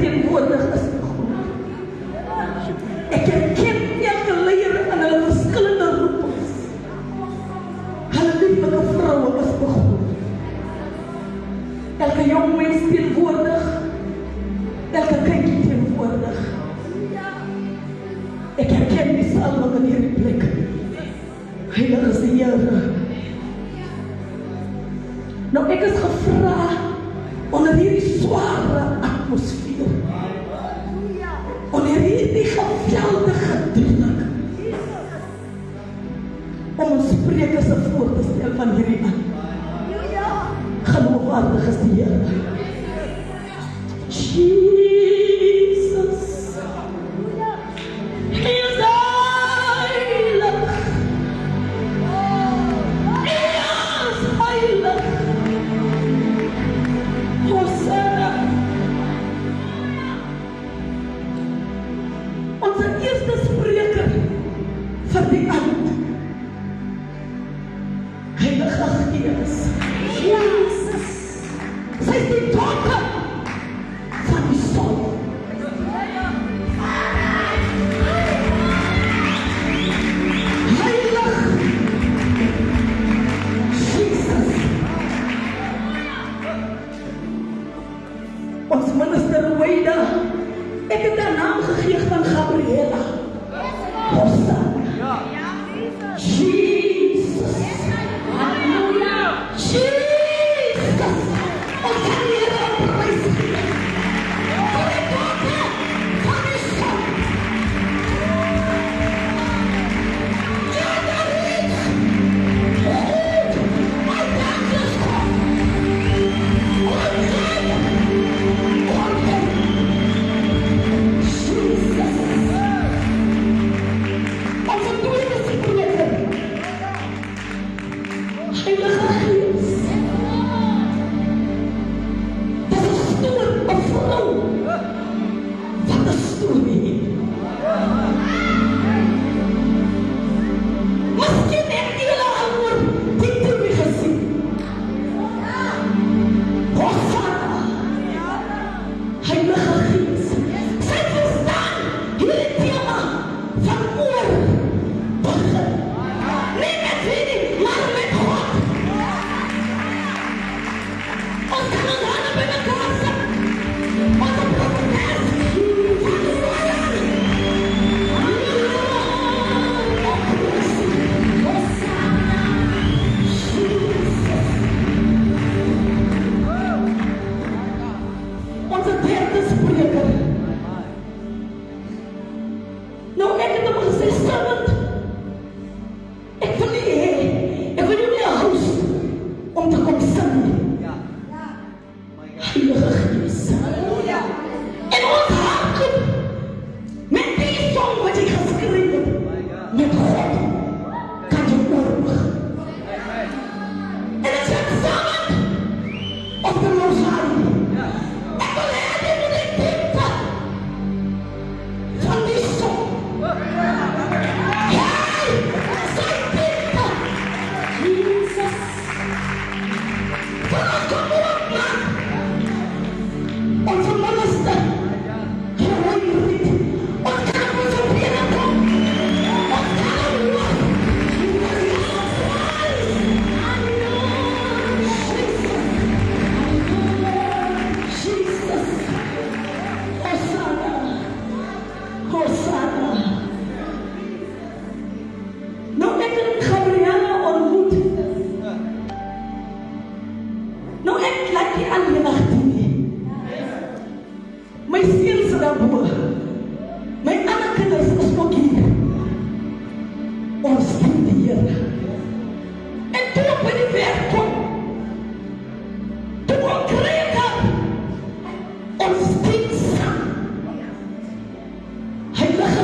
teenwoordig is my God. Ek herken elke leier in hulle verskillende roepings. Hulle lieflike vroue is my God. Elke jong mens teenwoordig, elke kindjie teenwoordig. Ek herken die salwing in hierdie plek. Heilige is die Here. Nou ek is gevra onder hierdie sware atmosfeer, onder hierdie geweldige druk, om ons sprekers voor te stel van hierdie aan. Geloofwaardig is die Here. Jesus, Hy is heilig. Hy is heilig. Hosanna. Onze eerste spreker vir die aand. Heilige Gees. Jesus. Sy is die dokker van die son. Heilig. Jesus. Ons minister Wade, ek het haar naam gegee van Gabriela. Hosanna. Jesus. Halleluja. Jesus. Ons kan die Here prys gee. Vir die dochter van die son. Ja, daar is. Goed. My dank is God. Heilige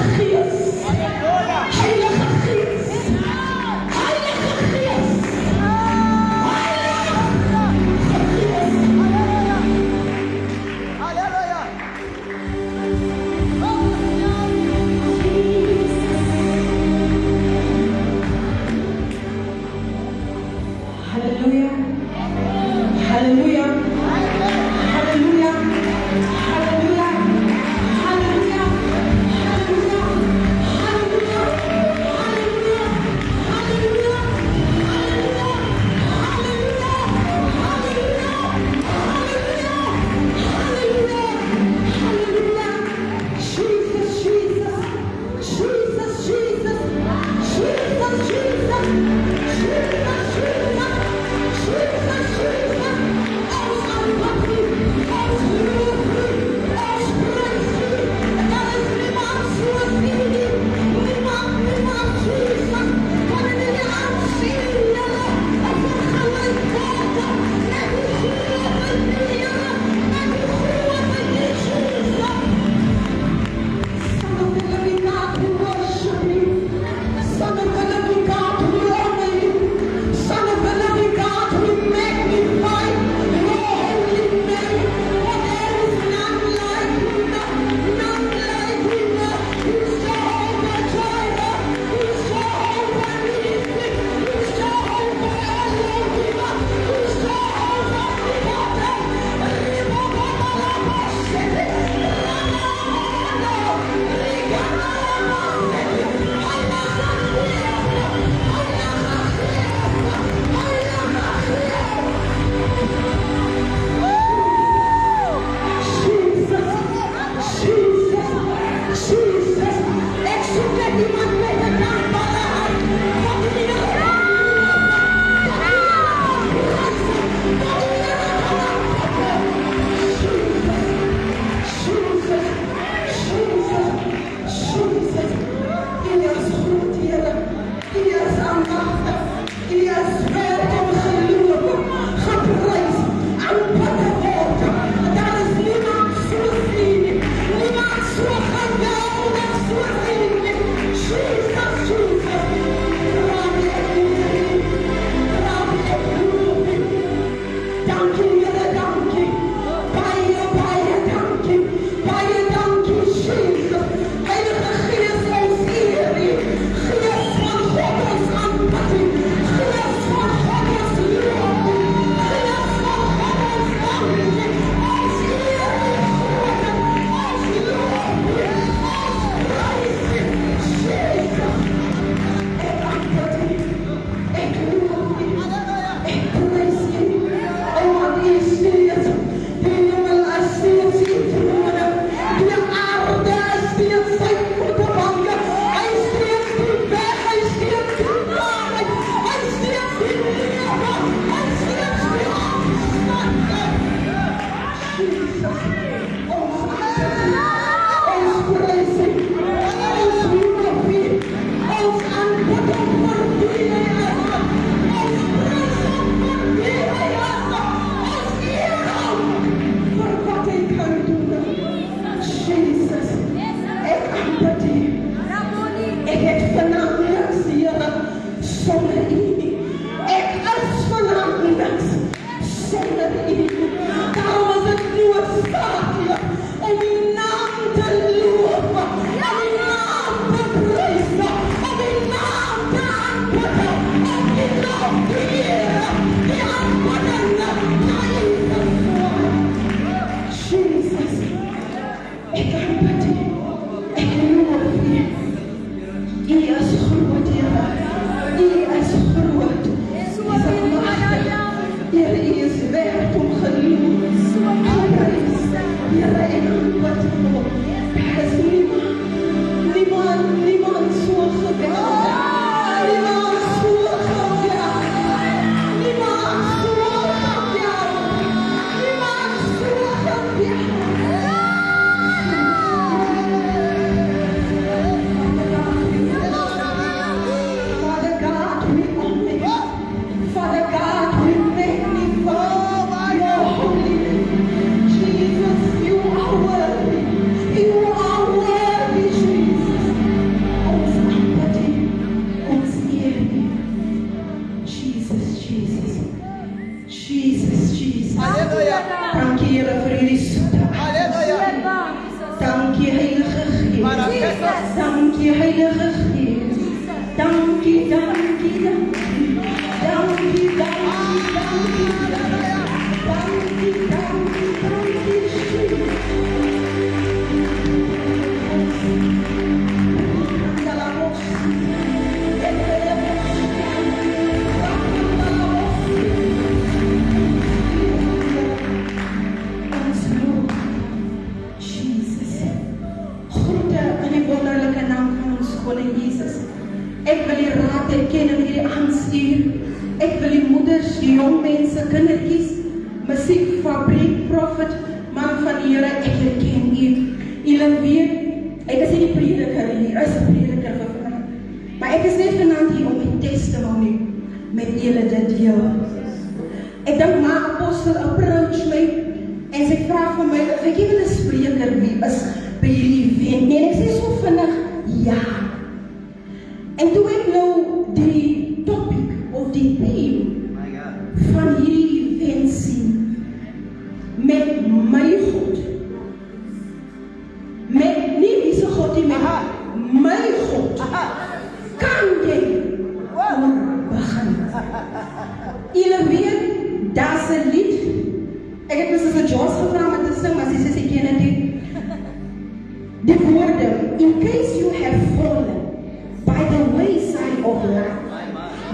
Die woorden in case you have fallen by the wayside of life,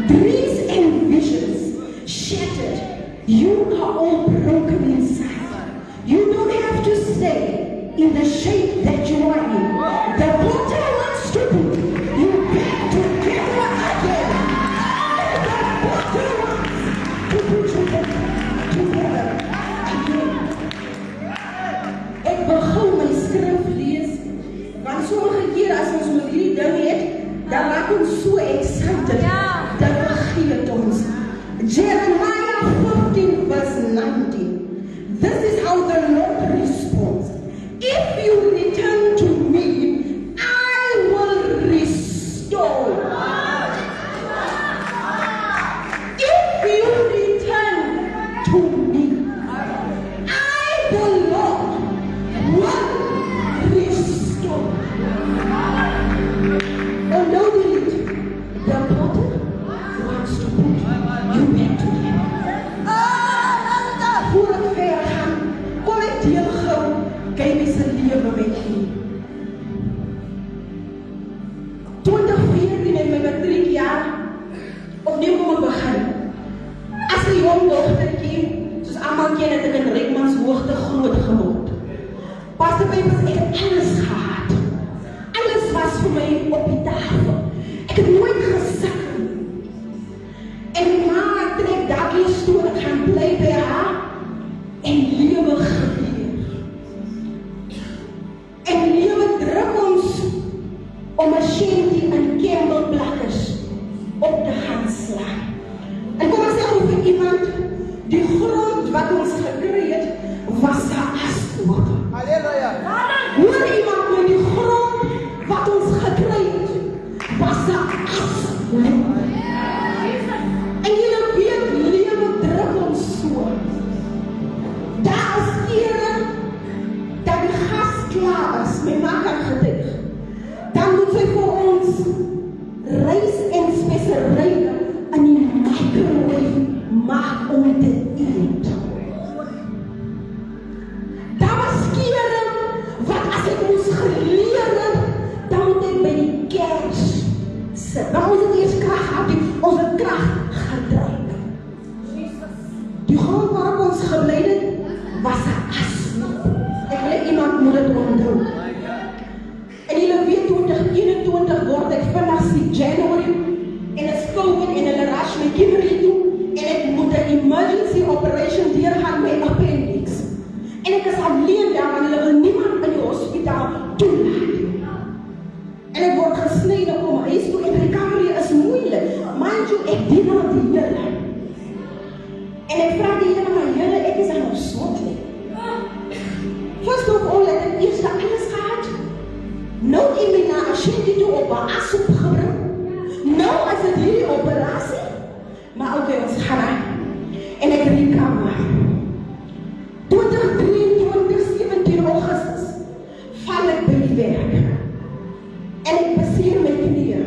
dreams and visions shattered, you are all broken inside. You don't have to stay in the shape that you are in. The potter wants to put you back together again. The potter wants to put you back together again. Ek wil gou my skrif lees, want sommige kere as ons met hierdie ding het, dan raak ons so excited, dan vergeet ons. Jeremiah 15 verse 19. This is how the Lord responds. If you return to me, I will restore. If you return to me, I, the Lord, will restore. Although the potter wants to put you back together. Voor ek ver gaan, kom ek deel gou, kyk my se lewe met u. 2014 in my matriekjaar, opnieuw kom ek begin. As 'n jong dogtertjie, soos almal ken, het ek in Redmans hoogte groot geword. Pastor Pepers, ek het alles gehad. Alles was vir my op die tafel. Ek het nooit gesak nie. En ma trek daglies toe, ek gaan bly by haar en lewe gebeur. En lewe druk ons om 'n shanty in Campbell Blakkers op te gaan slaan. En kom ek sê vir iemand, die grond wat ons gekry het, was 'n ashoop. Halleluja. Hoor iemand met die grond wat ons gekry het, was 'n ashoop. En julle weet, lewe druk ons so. Daar is kere dat die gas klaar is, my ma kan getuig. Dan moet sy vir ons rys en speserye in die microwave maak om te eet. Daar was kere wat as ek moes geleer het, dan moet ek by die kers sit. Dan ons het eers krag gehad, ons het krag gedryf. Die grond waarop ons gebly het, was 'n ashoop. Ek wil iemand moet dit onthou. En julle weet 2021 word ek vanaf January en is COVID en hulle rush my Kimberley toe en ek moet 'n emergency operation deurgaan met appendix. En ek is alleen daar want hulle wil niemand in die hospitaal toelaat. En ek word gesny en kom huis toe en recovery is moeilik. Mind you, ek dien aan die Here. En ek vra die Here, maar Here, ek is aan op slot. First of all, ek het eers alles gehad. Nou in my na 'n shanty toe op 'n ashoop gebring. Nou as dit hierdie operasie. Maar okay, ons gaan aan. En ek recover. 2023, 17 Augustus, val ek by die werk. En ek beseer my knieë.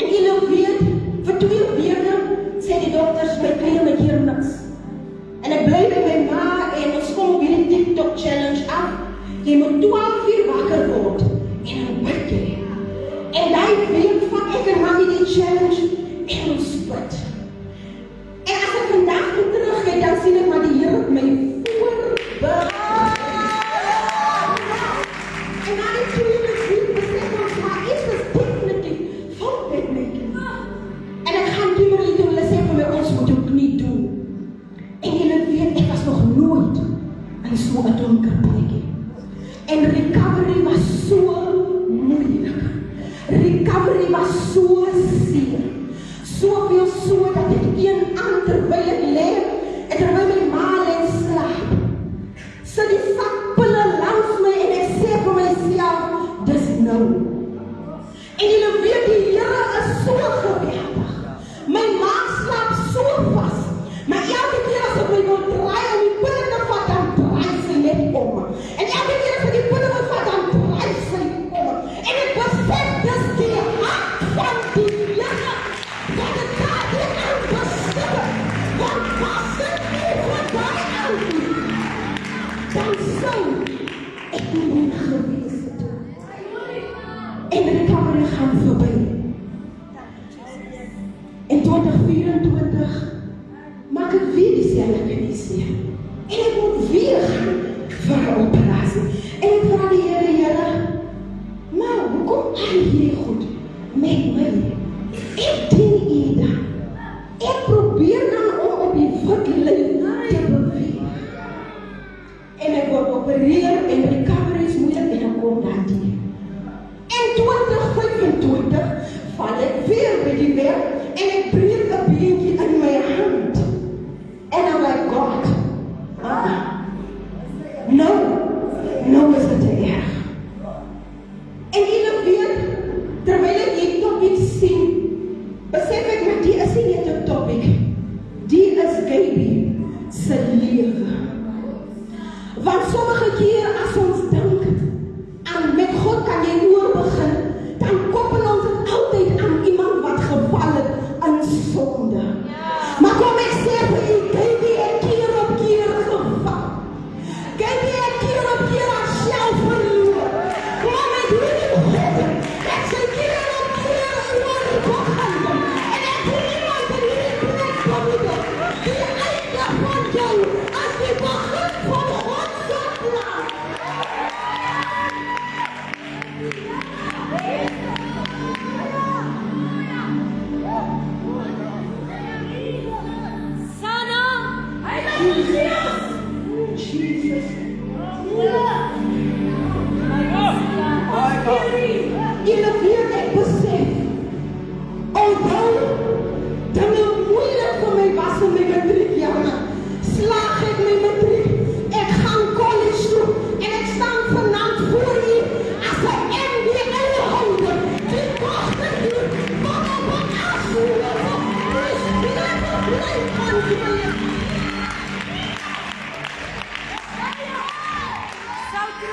En julle weet, vir 2 weke sê die dokters my knieë maak hier niks. En ek bly by my ma en ons kom op hierdie TikTok challenge af. Jy moet 12 uur wakker word en dan bid jy. En daai week van ek en mami die challenge en ons bid. En as ek vandag terug kyk, dan sien ek maar die Here my voorberei. En dan het jy besef ons maar is dit definitief fout met my. En ek gaan Kimberley toe, hulle sê vir my, ons moet ook nie doen. En julle weet, ek was nog nooit in so 'n donker plekkie. En recovery was so moeilik. Recovery was so seer. Soveel so dat ek een aan terwyl ek lê, en terwyl my ma lê slaap, sit die sakpille langs my en ek sê vir myself, dis nou. En julle weet, die Here is so geweldig. My ma slaap so vas, maar elke keer as ek my wil draai om die pille te vat, dan draai sy net om. En elke keer as ek die pille wil vat, dan draai sy om. En ek besef, dis die hart van die Here, dat ek daar die aan bestel, want was dit nie van die aan nie, dan sou ek nie gewees het. En de recovery gaan voorbij. In 2024 maak ik weer diezelfde conditie. En ik moet weer gaan voor een operatie. En ik vraag de Heer, maar hoe komt hij hier goed met mij? Ik dien u dan. Ik probeer dan om op die voetlijn te bewegen. En ik word opereerd en recovery is moeilijk en dan kom dat hier. In 2025 val ik weer bij die werk en ik breek een beentje in mijn hand. En dan like God, nou is het te erg. En jullie weet, terwijl ik die topic zie, besef ik met die is niet een topic. Die is Gaby, zijn leven. Want sommige keer als ons denken aan met God kan je oor begin, dan koppelen ons het altijd aan iemand wat gevallen in zonde. Maar kom ik zeg vir u, Gaby het keer op keer geval. Gaby het keer op keer haarself verloor. Maar met hierdie God, het sy keer op keer oor begin. En ek voel iemand in hierdie plek vermoed, die einde van jou as die begin van God se plan. Jesus. Jullie weet ek besef, alhoewel dinge moeilijk voor mij was in mijn matriekjaren, slaag ik mijn matriek, ik ga college toe en ik sta vanavond voor u als een MBA-houder die kosten hier van een afvoeren van blijf van die.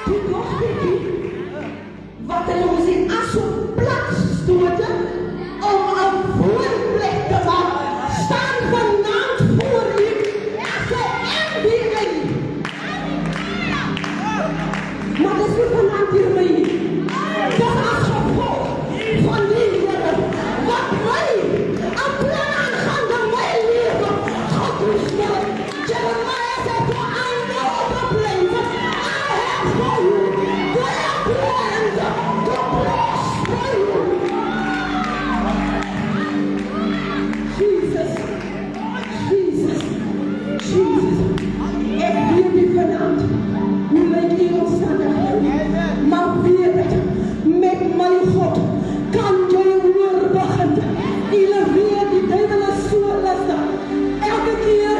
Die dochter wat er ons in zo'n plaats stoten om een voorplek te maken, staan vanavond voor u als een MBA. Maar dat is niet vanavond hier mee niet. Dat is als gevolg van die Heer wat mij een plan aangaande mijn leven gaat toestellen. Jeremiah zegt, I know the plans I have for you. They are plans to prosper you. Jesus, Jesus, Jesus. Ik weet niet vanavond hoe lijkt die omstandigheden. Maar weet het, met mijn God kan jij weer beginnen. Jullie weet die duivel is zo lastig. Elke keer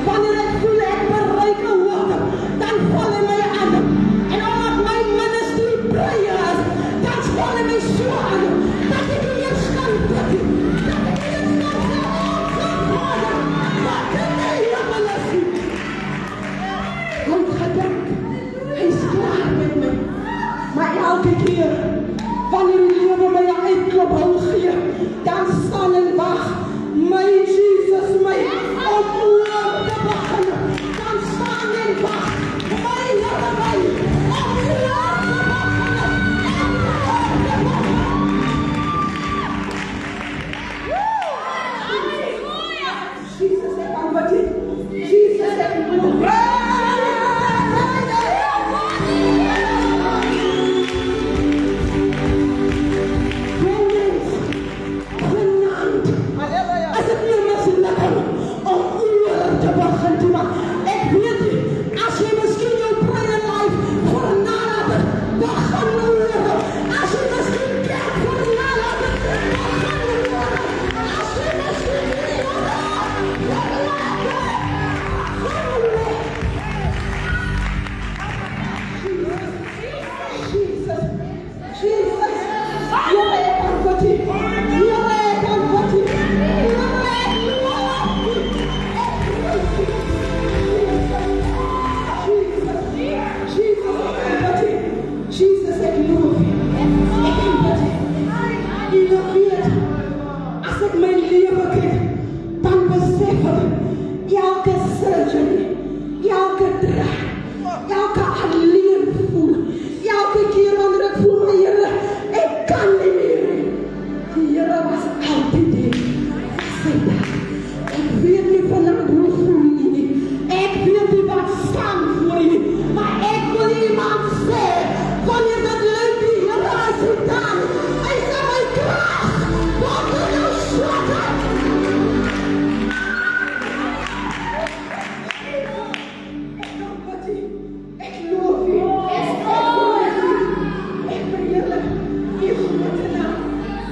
wanneer ik voel ik bereik een water, dan vallen mij aan. En omdat mijn ministry prayer is, dan vallen mij zo aan. Dat ik niet eens kan bidden. Dat ik niet eens kan zeggen, Vader, wat kan hij helemaal zien? Want gedank, hij is klaar met me. Maar elke keer wanneer die leven mij een uitklop geeft, dan staan en wacht. Mijn Jesus, mij om oor te beginnen. Dan staan en wacht. Mijn Heer, mij om oor te beginnen. En oor te beginnen. Jesus, ik kan wat doen. Jesus, ik moet. Als het niet meer is lekker om uur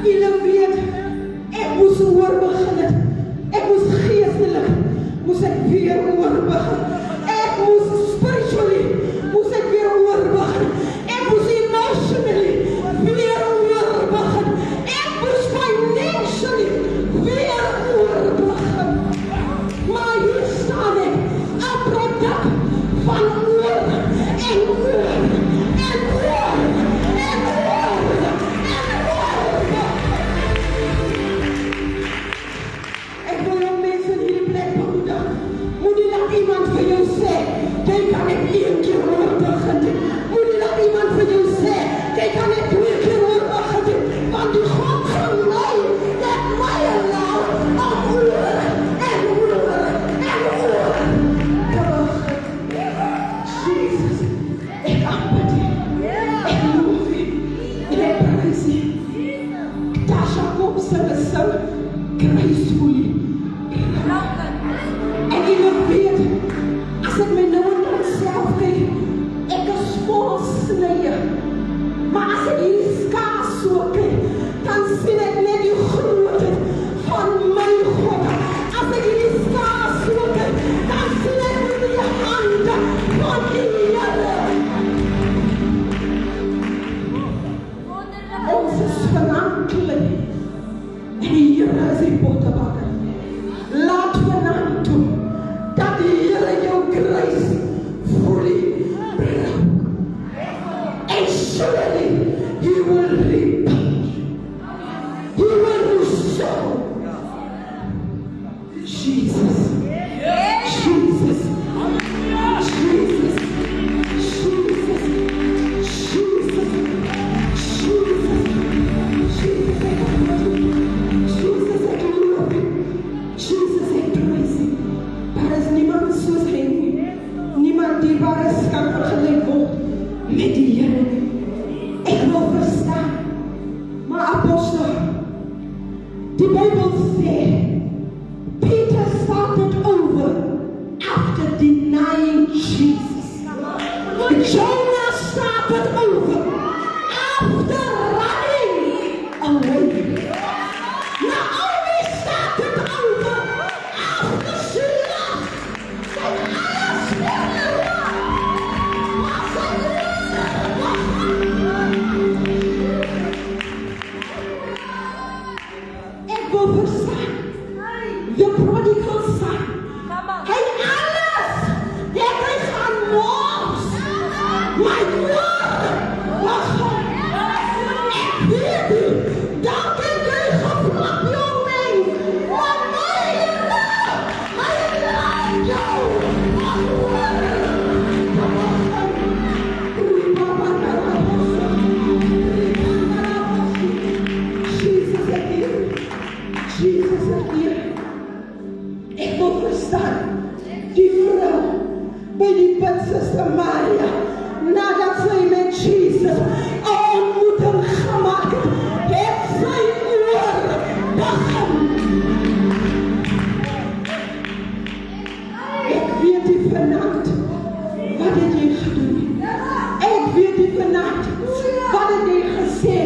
Julle weet, ek moes oor begin het. Ek moes geestelik, moes ek weer oor begin. Ek moes spiritually, moes ek weer oor begin. Ek moes emotionally, weer oor begin. Ek moes financially, weer oor begin. Maar hier staan ek, 'n produk van oor en oor en oor en oor en oor. Ek wil jou mense in hierdie plek bemoedig. Moet nie laat iemand vir jou sê, jy kan net 1 keer oor begin. Moet nie laat iemand vir jou sê, jy kan net 2 keer oor begin. Want die God van my, dat my allow om oor en oor en oor te begin. Jesus, ek aanbid U. Ek loof U. En ek prys U. Tasha kom sy besing, gracefully. En julle weet, as ek my nou in myself kyk, ek is vol snye. Maar as ek hierdie skaars so kyk, dan sien ek net die grootheid van my God. As ek hierdie skaars so kyk, dan sien ek net die hande van die Here. Ons is vananklik, en die Here is die pottebakker. Laat vanaand toe, dat die Here jou grace fully bring. And surely He will reap. He will restore. Jesus. Jesus. Jesus. Jesus. Jesus. Jesus, ek loof U. Jesus, ek prys U. Daar is niemand soos hy nie. Niemand dierbaar is kan vergelyk word met die Here nie. Ek wil verstaan. Maar apostel, die Bybel sê, Peter started over after denying Jesus. Jonah started over after running away. Naomi started over after she left. And alles ek wil verstaan, the prodigal son, hy alles, het hy gaan mors, my woord, begin. Ek weet U, dalk het jy gevlap, jong mens, maar my Here, hy laat jou aan woord te begin. Jesus, ek hier. Jesus is hier. Ek wil verstaan, die vrou by die put, Suster Maria, nadat sy met Jesus 'n ontmoeting gemaak het sy oor begin. Ek weet die vanaand, wat het jy gedoen? Ek weet die vanaand, wat het jy gesê?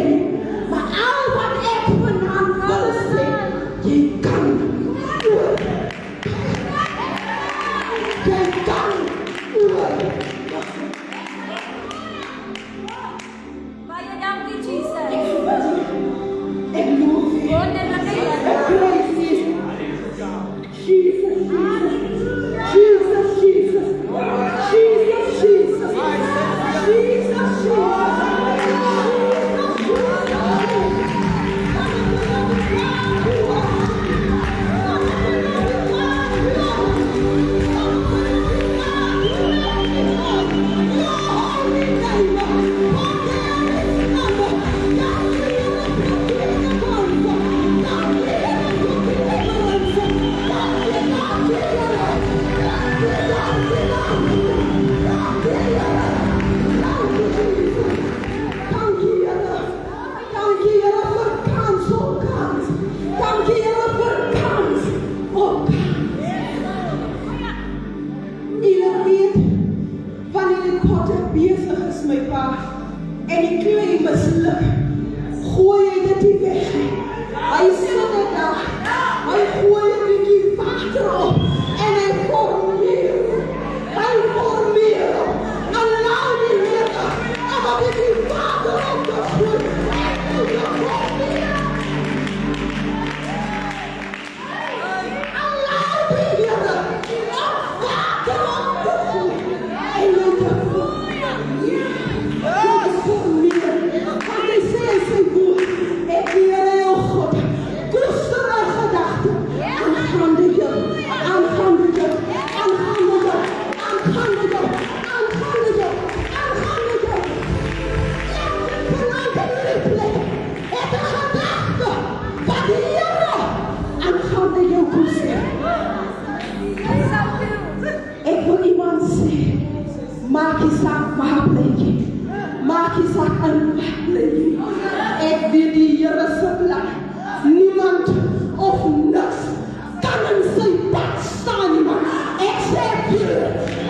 Maar al wat ek vanaand wil sê, jy kan oor. Jy kan oor. Baie dankie, Jesus. Ek loof U. Wonderlike Ek Here. prys U. Jesus, Jesus. Jesus, Jesus. Jesus, Jesus. Jesus, Jesus. En die klei misluk, gooi jy dit nie weg nie. Hij zit daar. Hij gooit een beetje water op. En hij formeert. Hij formeert. En nou die Heer. En wat is die water op de grond? En moet je formeren. En nou die Heer. En water op de grond. En moet je formeren. Want hij zei zijn woord. Ik leer heel goed. Koester een gedachte. Aangaande je. Aangaande je. Aangaande je. Aangaande je. Aangaande je. Aangaande je. Vanuit een replay. Het een gedachte. Wat de Heer aangaande jou koester. Ik wil iemand zeggen. Maak je zaak waardelijk. Maak je zaak aanwaardelijk. Ik wil die Heer verklaar. Niemand of niks kan in zijn pad staan. Ik zeg je,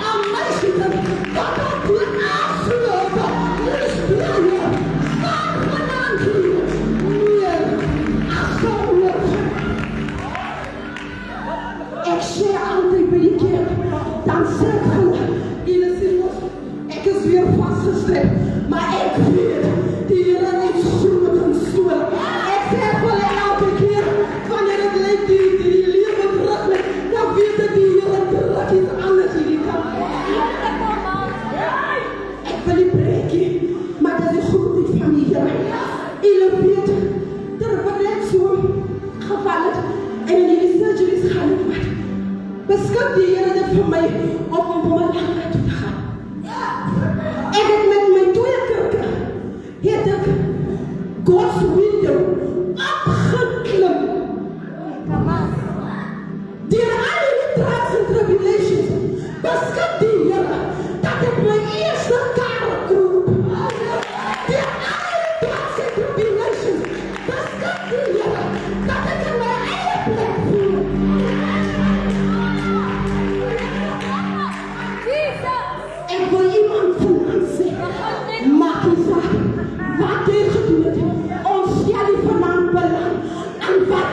aan mij zitten, dat op je afsluiten. Dus ben je, staat vandaan hier. Meer, afgelopen. Ik zeg altijd bij die kerk, dan zeg je, ik is weer vastgesteld, maar ik weet, die Heer heeft schoenen en stoelen. Ik zeg wel elke keer, wanneer het lijkt die leven terug ligt, dan weet ik die Heer terug iets anders in die kant. Ik wil niet breken, maar dat is goed niet van die Heer. Jullie weten, er wordt net zo'n gevallen en in jullie surgeries gaan het wat. Beschik die Heer dit voor mij op een moment toe te gaan. En ik met mijn twee kerken heet ik God's window opgeklim. Die alle trials en tribulations beschik die Heer dat ik mijn eerste kamer kroop. Die alle trials en tribulations beschik die Heer dat ik in mijn eigen plek voel. Ik wil iemand vandaan zeggen, maak je zaak, wat tegen doet, ons jullie vandaan belang, en wat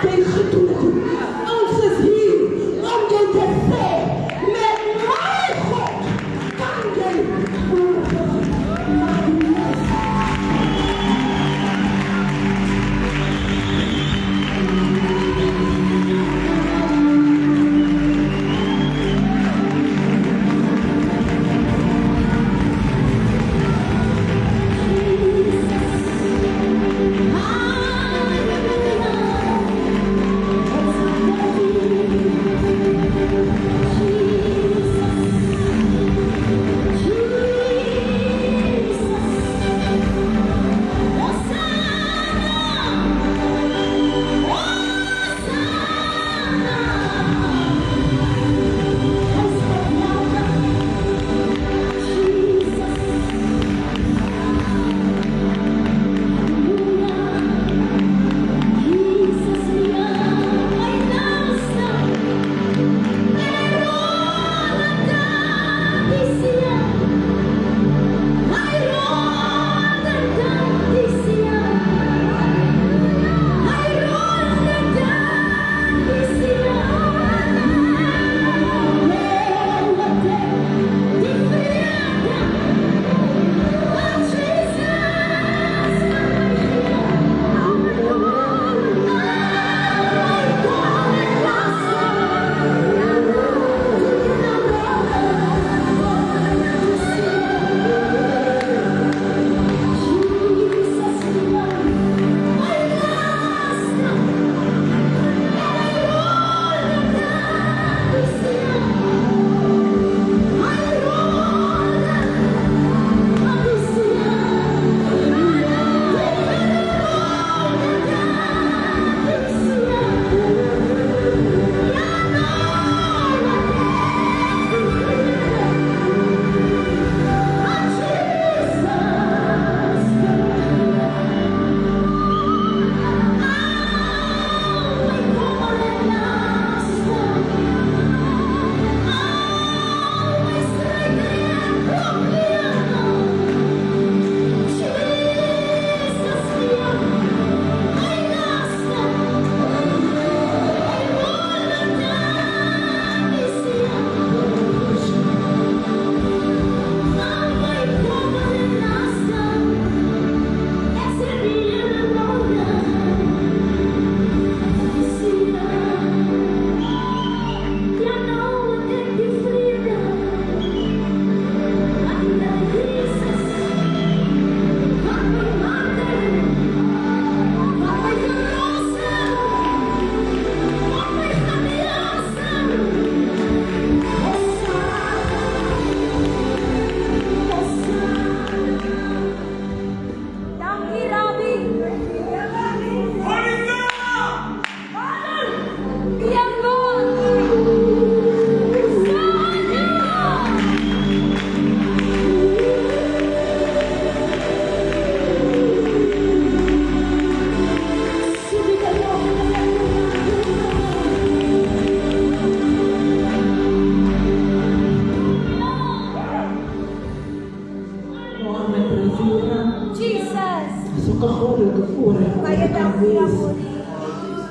wees.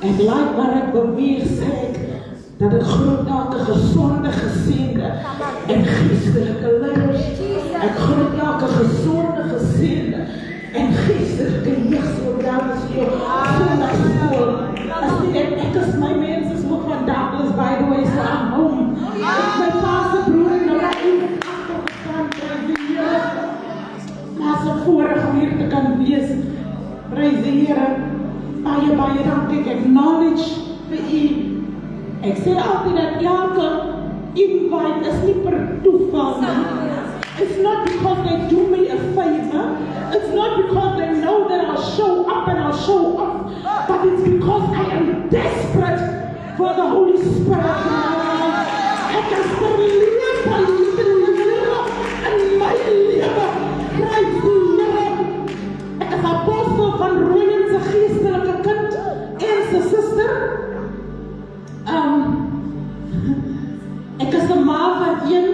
En like waar ek beweeg sê ek dat ek groet elke gesonde, geseënde en geestelike leiers. Ek groet elke gesonde, geseënde en geestelike jeugsoldaat as jou sondagskool. As ek is my mens is ook van Douglas, by the way, so I'm home. Ek my paase broer en nou ek even achtergestaan krijg die Heere. Maar so voorig om hier te kan wees. Prys die Heere. Baie dankie, ek acknowledge vir u. Ek sê altyd dat elke invite is nie per toeval nie. It's not because they do me a favor. It's not because they know that I'll show up and I'll show off. But it's because I am desperate for the Holy Spirit in my life. Ek is verleerd by liefde in my lewe. Prys die Here. Ek is apostel van Royan se geestelike kind en sy suster. Ek is 'n ma van een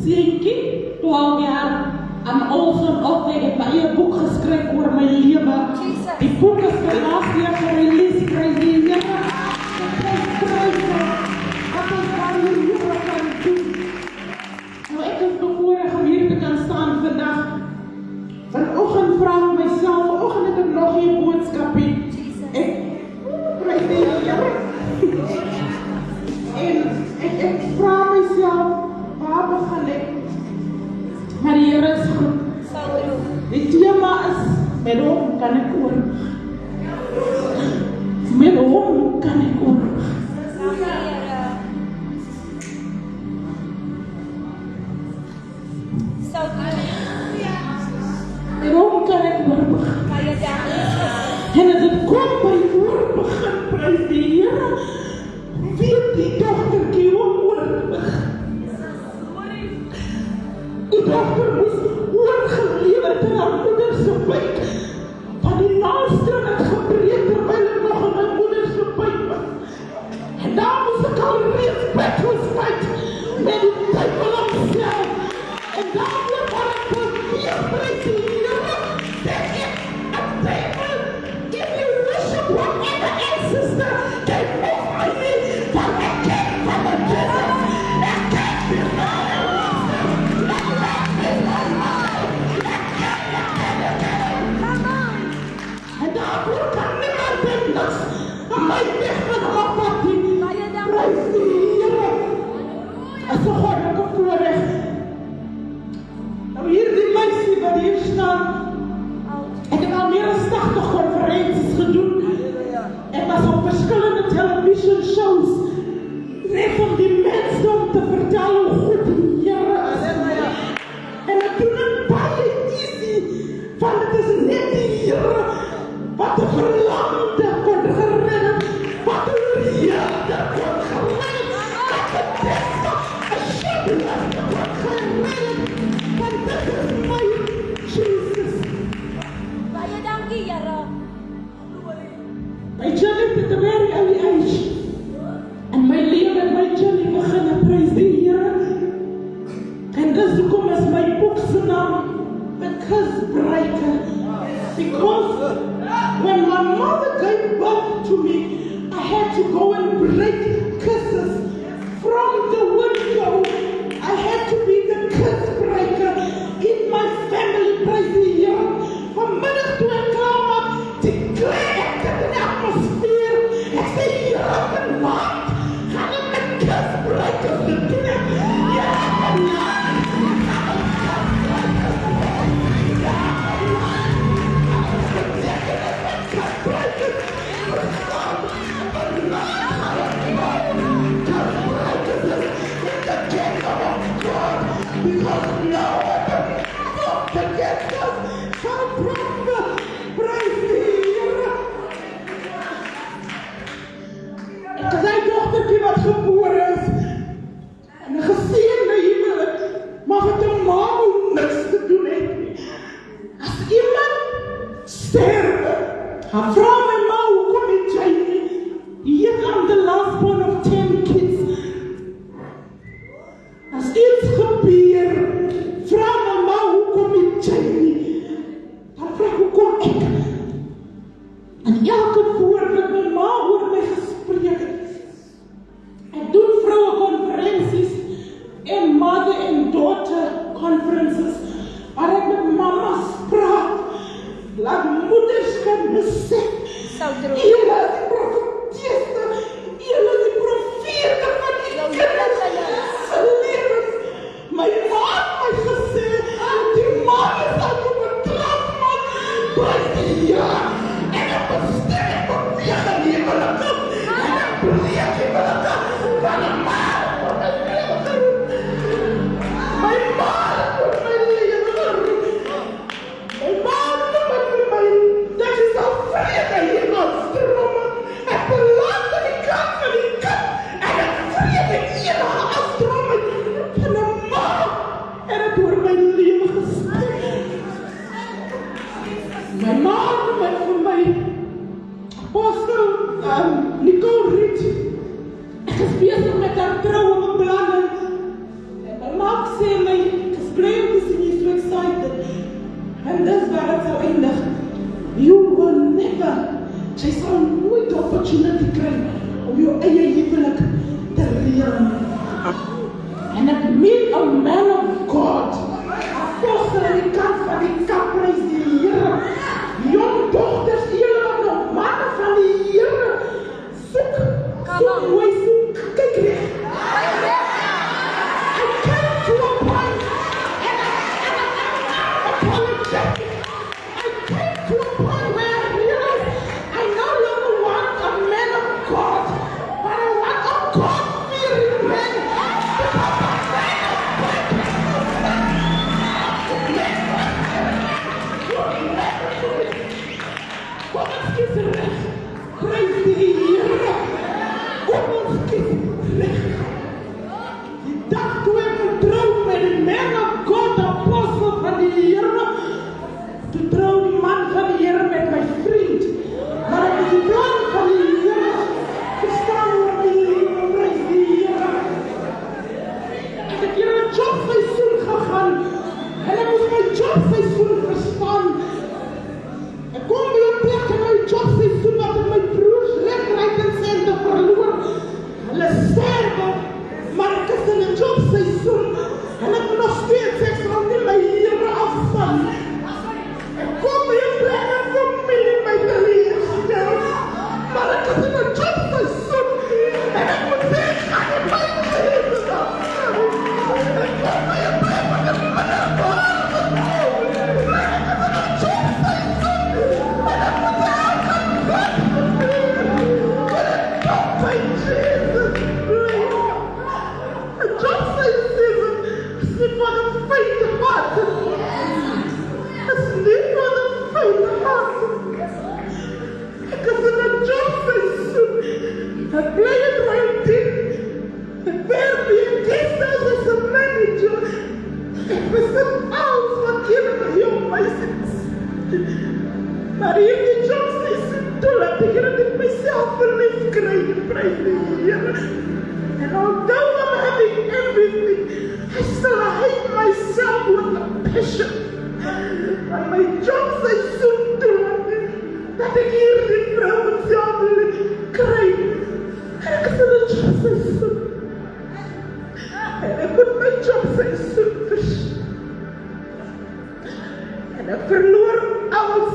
seentjie, 12 jaar. I'm also an author, ek het baie boek geskryf oor my lewe. Die boek is laas jaar gerelease, prys die Here. Prys wat ons daar hier kan doen. Nou ek is bevoorreg om hier te kan staan vandag. Vanoggend vra ek myself, vanoggend het ek nog nie 'n boodskap nie. Ek prys die Here. En ek vra myself, waar begin ek? Maar die Here is goed. Die tema is, met hom kan ek oorweg. Met hom kan ek oorweg. Met hom kan ek oorweg. En as het kom by oorbegin, prys die Here, weet die dogtertjie hom oorweg. Die dogter moes oorgelewer ter haar moeder se buik, van die naaldstring het gebreek terwyl ek nog in my moeder se buik was. En daar moes ek al reeds battles fight met die duivel homself. En daarvoor wat ek probeer prys die Here, sê ek, a table, if you worship whatever ancestor, they move my name, for I came from a desert, I came from a en daarvoor kan niemand dit niks aan my weg van afvat nie. Prys die Here. As 'n goddelike voorreg. Nou hierdie meisie wat hier staan, ek het al meer as 80 konferensies gedoen. Ek was op verskillende television shows, net om die mense om te vertel hoe goed die Here is. En ek doen het baie easy, want het is net die Here wat de verlamde kon redden, wat de rierde kon redden, wat de beste asjeblieft kon redden, want dit is my Jesus. Baie dankie, Here. My journey at a very early age, en my lewe en my journey begin, prys die Here. En dis hoekom is my boek se naam The Kiss Breaker. Because when my mother gave birth to me, I had to go and break kisses from the window. I had to be the kiss breaker in my family, prys die Here. Vanmiddag toe ek klaar maak, declare ek dit in die atmosfeer. Ek sê, Here, vanavond gaan ek met kiss breakers te doen. Ja, vanavond. Aldro. Julle is die profeteste, julle is die profete van die Jou kinders hele se lewens. My ma het my gesê, die man is al op 'n trap, man. Prys die Here. En op 'n sterk beweeg in die hemel kom. En dan breek die hemel kom. Van 'n man wat my lewe geroep. My ma het my lewe geroep. My ma het vir my, dat is al vrede hier in ons drome. Ek beland aan die kant van die kind. En ek vrede enige afdrome van 'n ma. En het oor my lewe gespreek. My ma het vir my apostel Nicole Rich. Ek is besig met haar troue beplanning. En my ma sê my, ek is bly om te sien jy so excited. En dis waar het sal eindig. You will never, jy sal nooit die opportunity kry om jou eie huwelik te reël. En ek meet a man of God, apostel aan die kant van die kaprys die Here. Jong dogters, julle wat nog manne van die Here soek, soek mooi, soek, kyk reg. I came to a point, and I'm apologetic. I came to a point where I realized I no longer want a man of God, but I want a God-fearing man. Kom ons kies reg. Prys die Here. Kom ons kies reg. Die dag toe ek getrou met die man of God, apostel van die Here, toe trou die man van die Here met my vriend. Maar ek is die plan van die Here. Verstaan oor my lewe, prys die Here. Ek het hier 'n jobseisoen gegaan. En ek moes my jobseisoen verstaan. Ek kom by 'n plek in my jobseisoen wat ek my broers reg in sente verloor. Hulle sterwe, maar ek is in 'n jobseisoen. En ek moet nog steeds, ek sal nie my Here afstaan. Ek kom by 'n plek en familie my teleurstel. Maar ek is in 'n jobseisoen. En ek moet sê, ek gaan nie my lewe afstaan. Ek kom by 'n plek wat ek moet Ek bly in my team. Ek werk by 'n guesthouse as 'n manager. Ek besit alles wat enige jong meisies. Maar hierdie jobseisoen toe laat ek dit myself verlief kry en prys die Here. And although I'm having everything, I still hate myself with a passion. Maar my jobseisoen toe dat ek hierdie vrou myself wil kry. Ek is in 'n jobseisoen. En ek moet my jobseisoen verstaan. En ek verloor alles.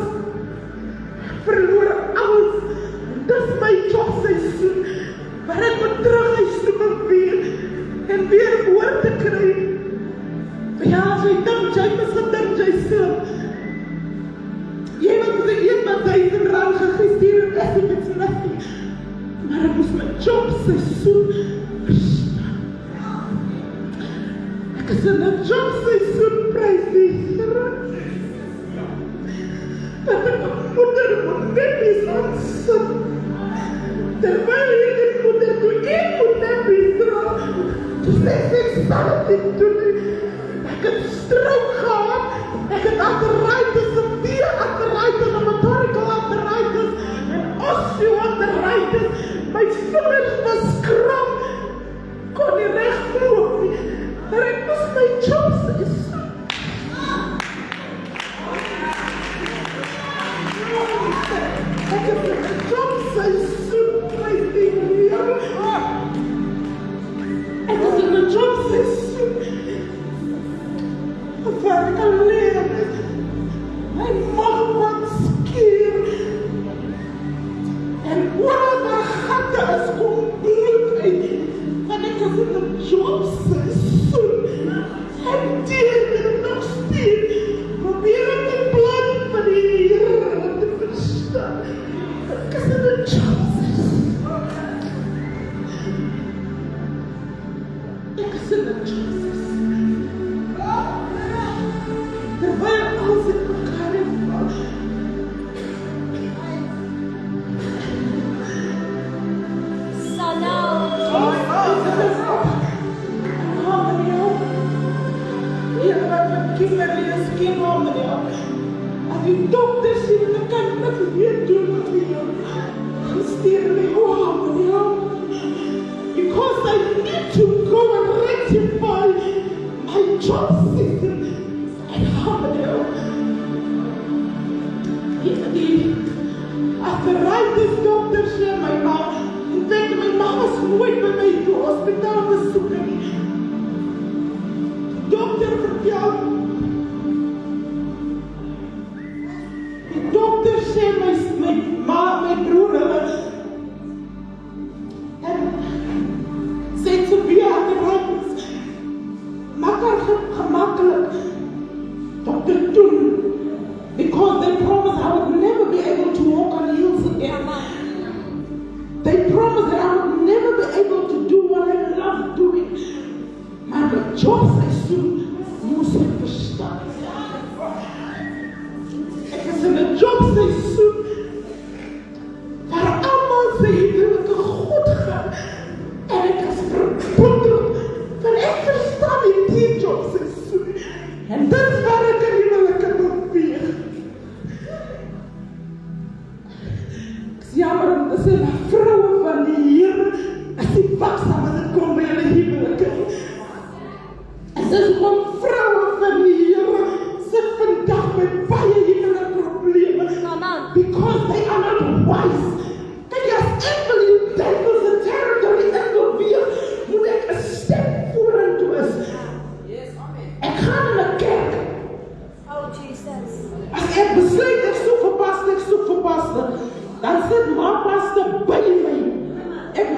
En dis my jobseisoen. Maar ek moet terug huis toe beweeg en weer woord te kry. Ja, as jy dink, jy mis gedink, jy sê. Jy moet vir iemand R1000 gestuur en ek het dit nothing. Maar ek moes my jobseisoen verstaan. Ek is in 'n jobseisoen, prys die Here. Dat ek 'n moeder moet baby's aansit. Terwyl hierdie moeder toe een moet baby's dra. Toe sê ek sal dit doen. Ek het strook gehad. Ek het arthritis, severe arthritis, rheumatoid arthritis en osteoarthritis. My vingers was kram. Kon nie reg loop nie. Maar ek moes my jobseisoen. Ek het my jobseisoen, prys die Here. Ek is in 'n jobseisoen. Waar ek alleen is. My mag wat skeer. is compleet. En ek is in 'n jobseisoen. En dit nog steeds probeer ek die plan van die Here te verstaan. Ek is in 'n jobseisoen. Ek is in 'n jobseisoen. Terwyl alles in mekaar val. Sana. Kimberly is geen naam meneer. As die dokter sê dat kan niks meer doen met jou. Stuur my home meneer. Because I need to go and rectify my job system at home meneer. After this doctor sê my ma, in fact my ma was nooit by my toe hospitaal besoek nie. Dokter vertel dokter sê my ma, my broer en sê so baie ander makker gemakkelijk dokter doen because they promised I would never be able to walk on heels again. They promised that I would never be able to do what I love doing. Maar my jobseisoen moes ek verstaan. Ek is in 'n jobseisoen waar almal sê dat ek goed gaan en ek is verbitterd want ek verstaan die jobseisoen en dit is waar ek in die huwelike beweeg. Ek is jammer om te sê dat vroue van die Here as die waaksaam as dit kom by hulle huwelike. Dis om vroue van die Here sit vandag met baie huwelike probleme. Because they are not wise. En as ek wil die duivel se territory inbeweeg, moet ek 'n stap vorentoe is. Ek gaan in 'n kerk. Oh, Jesus. As ek besluit ek soek vir pastor, dan sit my pastor by my. Ek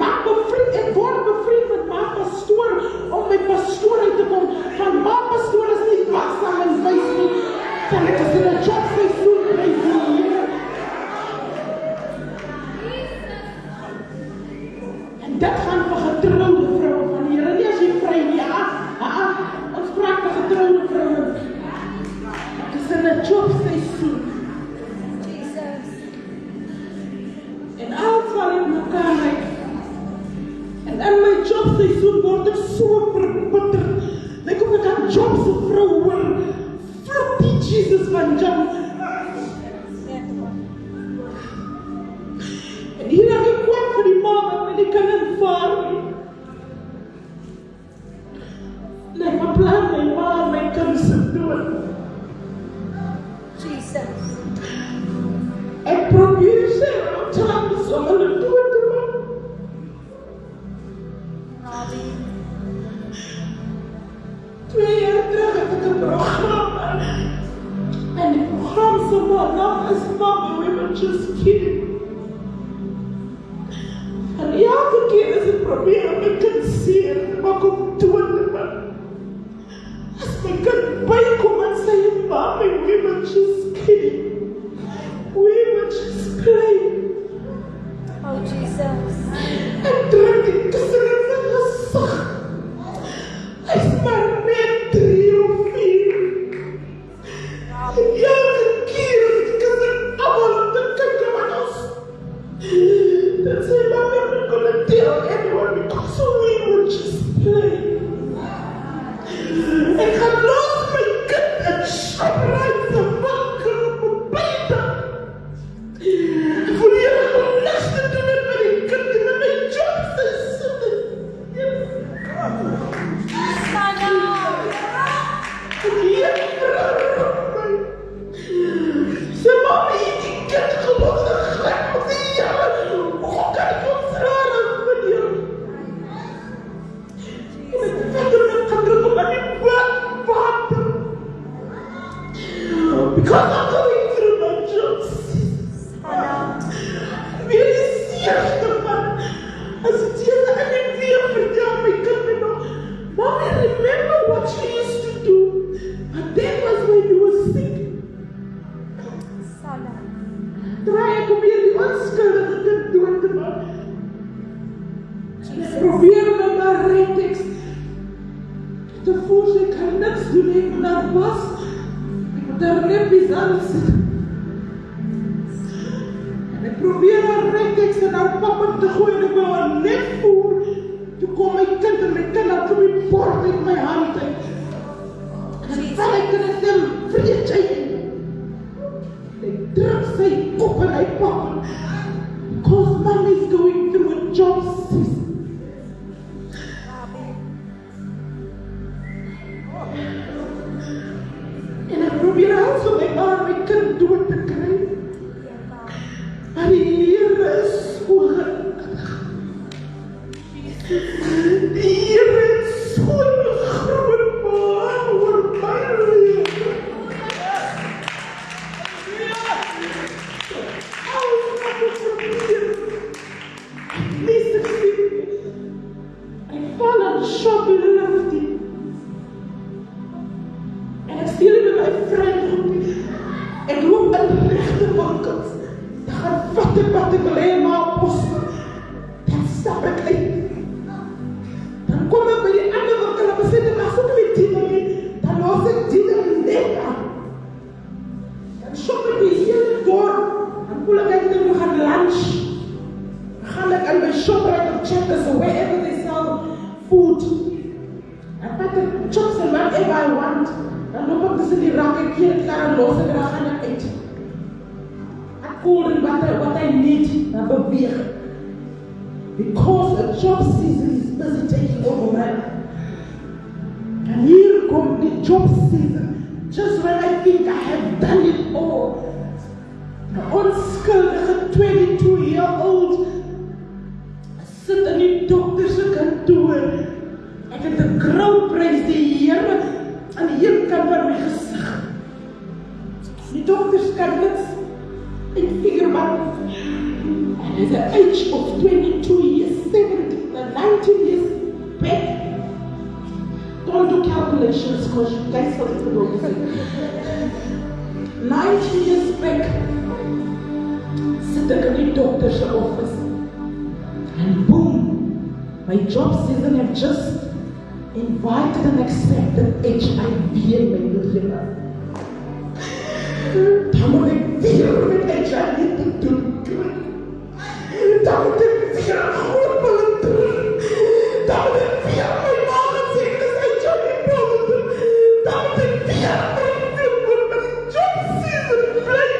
word bevriend met my pastoor om my pastoor uit te kom. Van my pastoor is nie waaksaam en wys nie. Van ek is in 'n jobseisoen by die Here. En dit gaan vir getroude vroue van die Here. Nie as jy vry nie, ons praat vir getroude vroue. Ek is in 'n jobseisoen. Jesus. En alles wat in mekaar lyk. En in my jobseisoen word ek so verbitterd. Ek kom met 'n job so vrou hoor. Vloek die Jesus van Jan. En hier heb ek kwam vir die ma wat my nie kan aanvaar nie. En ek beplan my ma en my kind se dood. Jesus. Ek probeer sê om hulle dood te maak. Amen. 2 jaar terug het ek 'n program en die program se naam is Mama, we were just kidding. En elke keer as ek probeer om my kind seer, maak om dood te maak. As my kind bykom en sê, Mama, we were just kidding. We were just playing. Oh, Jesus. Ek druk die kussen in sy gesig. Hy is maar net 3 of 4. En elke keer as die kussen allemaal op te kyk aan ons, dan sê Mama, I'm not gonna tell anyone because we were just playing. Ek gaan los my kind en Shoprite se winkel op 'n buite. Ek voel hier om niks te doen met my kind en my jobseisoen. Sana. En hier vrouw my. Sy mama het die kind gelos en gelijk op die jare. Hoe kan ek ons raar as met jou? En ek verder met kan druk op aan die water. Because I'm going through my jobs. Sana. Weer die seerste van daar was, ik moet daar reppies aan zitten. En ik probeer een rektekst en naar papa te gooien en ik wil een net voer. Toen kwam mijn kind en mijn kind had zo'n bord in mijn hand. En ik val ik in het hem, vreet jy in. Hij drukt zijn kop en hij papa. Because mommy's going through a job season. En ik probeer al zo mijn arm, mijn kind door te krijgen. Maar die Heer is zo geweldig. Die Heer is zo'n groot man oor my leven. Alles wat ik probeer. Ik lees het niet. Ik val aan de shop in de lucht. En ik zie jullie bij mijn vriend. Ik loop in rechte winkels. Dan gaan wat ik alleen maar posten. Dan stap ik uit. Dan kom ik bij die andere winkel en we zitten maar zoeken we die niet. Dan los ik die er net aan. Dan shop ik die hele dorp. Dan voel ik dat we gaan lunch. Dan ga ik aan mijn ShopRite of Checkers or wherever they sell food. En pak ik chops en whatever I want. Dan loop ik tussen die rakken hier klaar en los en dan ga ik uit. Ik voel wat I need naar bewegen. Because a job season is busy taking over my life. And here comes the job season. Just when I think I have done it all. Een onschuldige 22-year-old zit in die dokterse kantoor. Ek het 'n grauw prys die Here aan die een kant van my gesig. Die dokters kan niks in figure out. And at the age of 22 years, 17, 19 years back, don't do calculations because you guys don't know this. 19 years back, sit in the doctor's office. And boom, my job season had just invited and accepted HIV in my life. Dan moet ik weer met HIV te doen. Dan moet ik weer een groepelen doen. Dan moet ik weer mijn magen zeggen dat hij HIV doen. Dan moet ik weer mijn film met mijn job season blijven.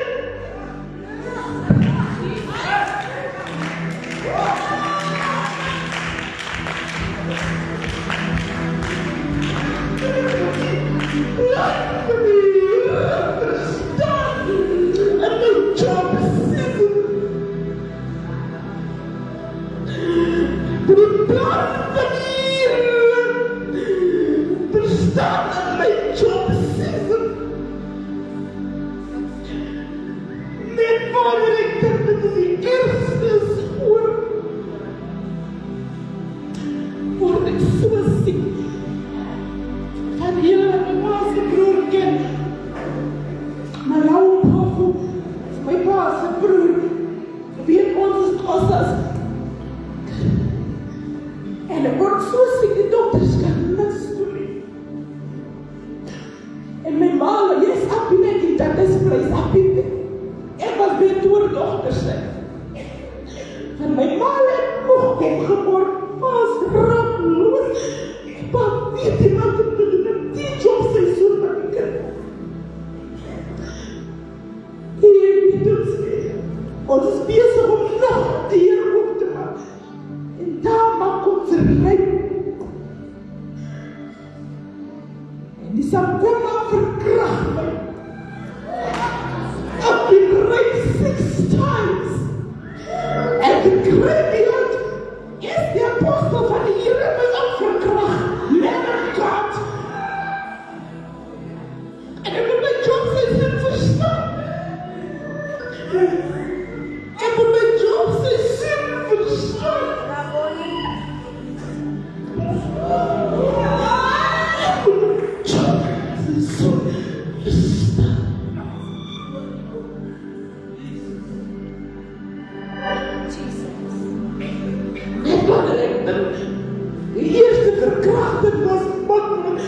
De eerste verkrachting was makkelijk.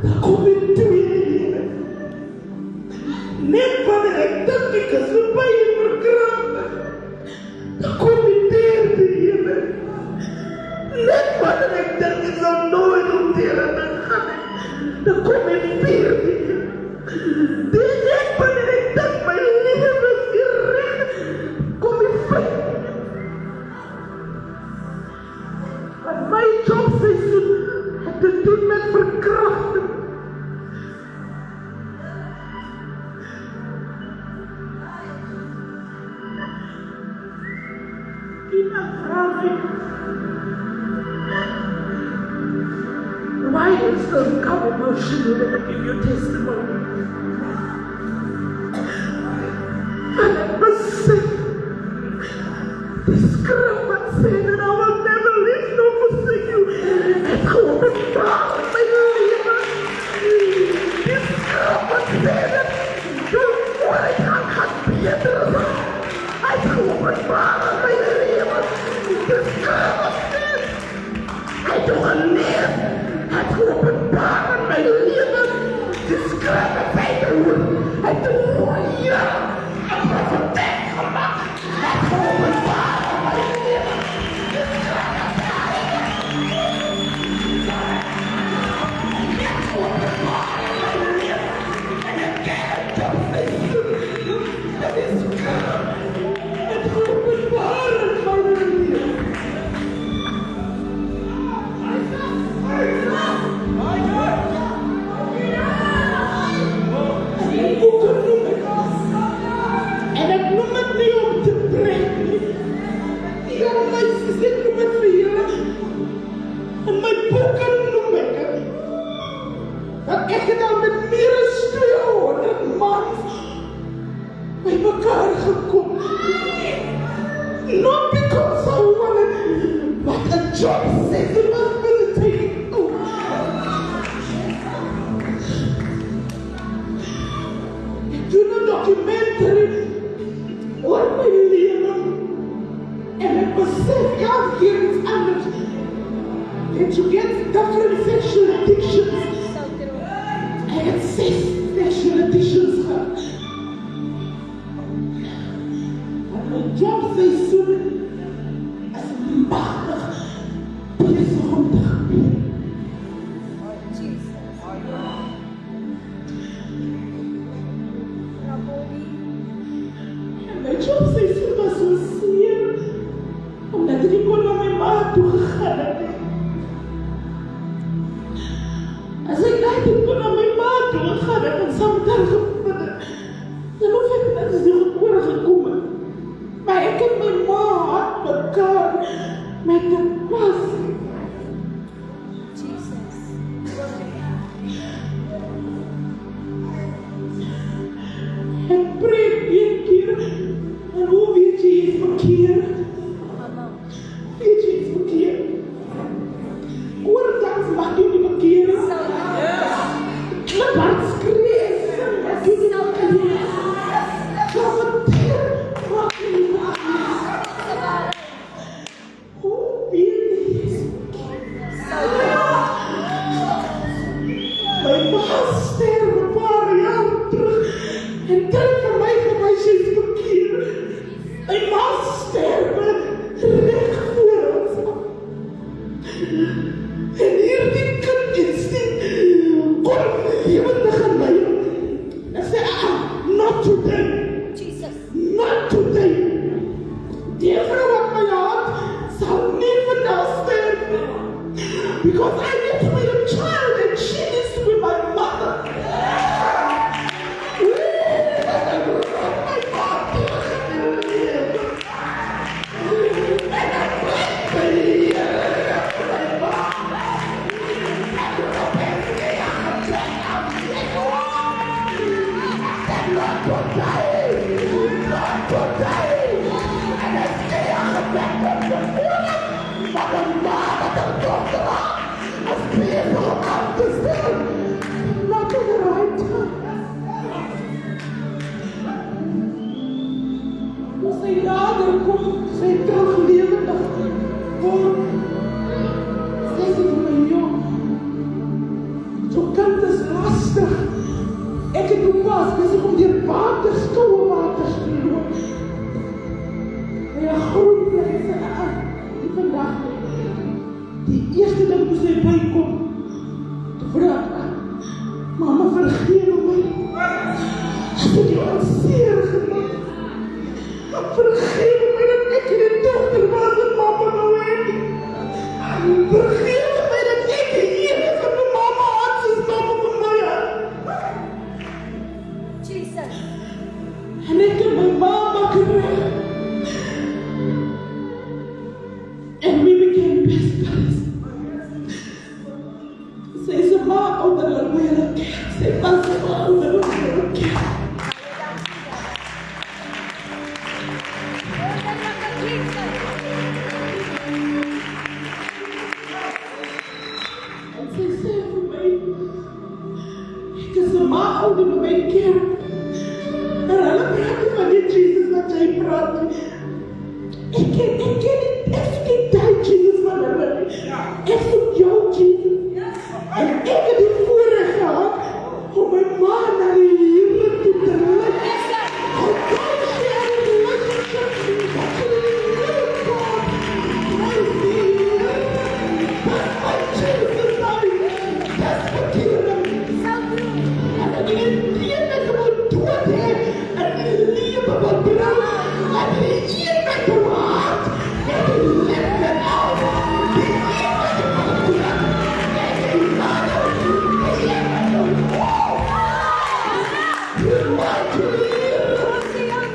Dan kom ik twee. dan kom in die buurt. Dis ek wanneer ek dink my lewe is reg, kom in vry. Want my jobseisoen het te doen met verkrachting. Iemand vraag my, why you still become emotional when I give your testimony? And I besef, die skrif wat sê that I will never leave nor forsake you, het geopenbaar in my lewe. Die skrif wat sê dat jou vooruitgang gaan beter raak, het geopenbaar in my lewe. Die skrif wat sê, hy het geleef, het geopenbaar in my lewe. Die skrif wat sê, hy het ja, en profetek gemaakt, het geopenbaar in my lewe. Die skrif wat sê, het geopenbaar in my lewe. En ek ken het jobseisoen, dat die skrif het geopenbaar in my lewe. En ek noem het nie om te breek nie. Jong meisjes, ek noem het vir julle. In my boeken noem ek het. Dat ek het al met meer as 200 mans by mekaar gekom. Not because I wanted, but a job says it was military. Ek doen 'n documentary oor my lewe en ek besef elke keer iets anders. That you get different sexual addictions. So true. I had 6 sexual addictions gehad. En my jobseisoen is machtig besig om te gebeur. Oh, Jesus. Rabboni. En my jobseisoen was so seer, omdat ek nie kon na my ma toe gegaan het. As ek daai toe kon na my ma toe gegaan het en saam met haar gebid het, dan hoef ek net as die gebore gekom het. Maar ek het my ma aan mekaar met 'n passie. Jesus. Ek preek een keer, en hoe weet jy is verkeerd? Mama. Weet jy is verkeerd? Oordanks mag jy nie verkeerd. So true. Klip hard skree, mag jy nie verkeerd. Klaverteer, mag jy nie verkeerd. Hoe weet jy is verkeerd? So true. My ma sterf 'n paar jaar terug en dit vir my gewys is verkeerd. My ma sterf reg voor ons. En hierdie kind instinct kon lewendig in my. En sê, not today, Jesus. not today. Die vrou wat my haat, sal nie vandag sterf nie. Because I need to be a child and she needs to be my mother. Not at the right time. Toe sy nader kom, sy terug lewendig word. Sy sê vir my, jong, so kind is lastig. Ek het ook pas besig om deur waters, koue waters te loop. En hy groen bly, sy sê, nie vandag nie. Die eerste ding toe sy bykom, toe vraag ek, iemand zeer gemaakt. Vergeef mij dat ik je dochter was en mama nou weet. Vergeef mij dat ik hier van de mama had, zoals mama van mij had. Jesus. En ik heb mijn mama gered. And we became best buddies. Zij is een maand ouder dan mij. Zij was een maand ouder dan mij. En zij zei voor mij, ik is een maand ouder dan mijn kind. En alle praten van die Jesus wat jij praat. Ik ken niet, ik die Jesus van de ik zoek jou Jesus. En ik heb die voorrecht gehad om mijn ma naar de Heer te brengen. Om God te share in relationship with God. Praise the Lord. That's my Jesus life. That's my kingdom. En dat ik een dier met hem dood heb. En die liefde wat brengen. En die eer met hem hart. En die liefde uit. Die eer met hem hart brengen. En die vader. Die eer met hem hart. You want to live.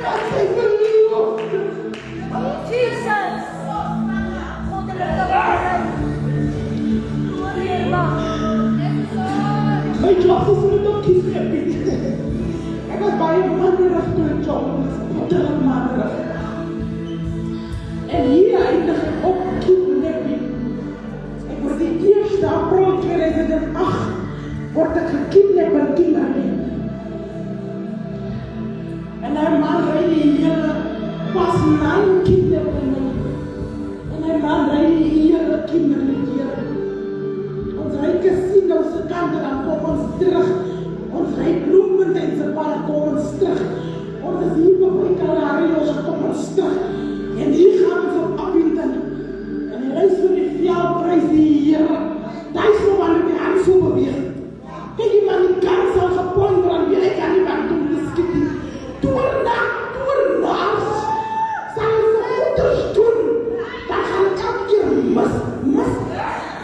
Dat is de liefde. Jesus. God de My job is niet om kies te hebben. Ik was bij een mannerig toen ik job was. Een mannerig. En hier eindig ik op kidnapping. Ik word die 1 april 2008 word ik gekidnapt en kidnapping. En hij man rijdt die hele pas 9 kidnappingen. En hij man rijdt die hele kinderen hier. Ons rijdt casino se kant en dan kom ons terug. Ons rijdt Bloemfontein se park kom ons terug. Ons is hier bij Calarios kom ons terug. En hier gaan we op Abington. En hij reist voor die veldprijs die hier. Daar is nog aan de hand zo beweeg. Kijk die man die kans al gepond worden. Jij kan die man doen de skitting. Doornaar. Zal je zo goed doen. Dan gaan we elke keer mis.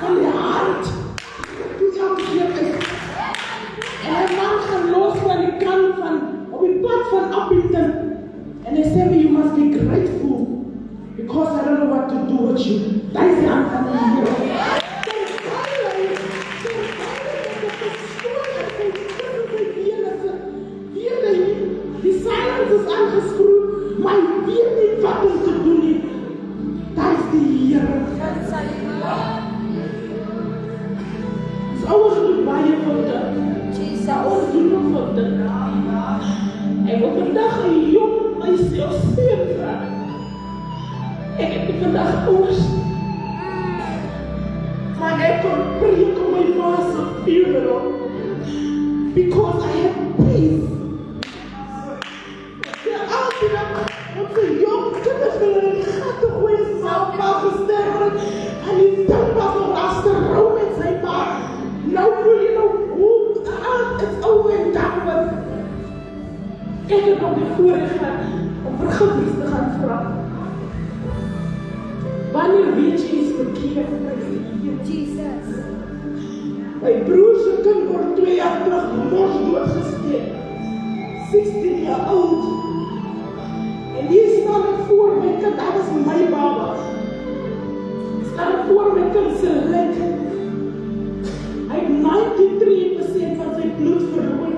Van je hand. En hij man gaat los van die kant van, op die pad van Abington. En hij zei me, you must be grateful. Because I don't know what to do with you. Dat is de hand van de Heer. Die silence is aangeschroefd, maar ik weet niet wat om te doen. Dat is de Heer. Ouers doen baie vir dit. Ouers doen nog vir dit. Ek wil vandag 'n jong myself seën vra. Ek het vandag ouers. Maar ek kon preek op my ma se funeral. Because I had peace. Ja, altyd op die jong kinders wil in die gat te gooi en pa gesterf. En die ding was nog as te rou met sy pa. Nou voel je nou hoe het over en dapper. Ik heb nog de voorrecht om vergiffenis te gaan vragen. Wanneer weet je iets verkeerd? Jesus. Mijn broerse kind wordt 2 jaar terug mors doodgesteekt. 16 jaar oud. En die staat voor mijn kind, dat was mijn baba. Staat voor mijn kind zijn lijk. Hij heeft 93% van zijn bloed verloren.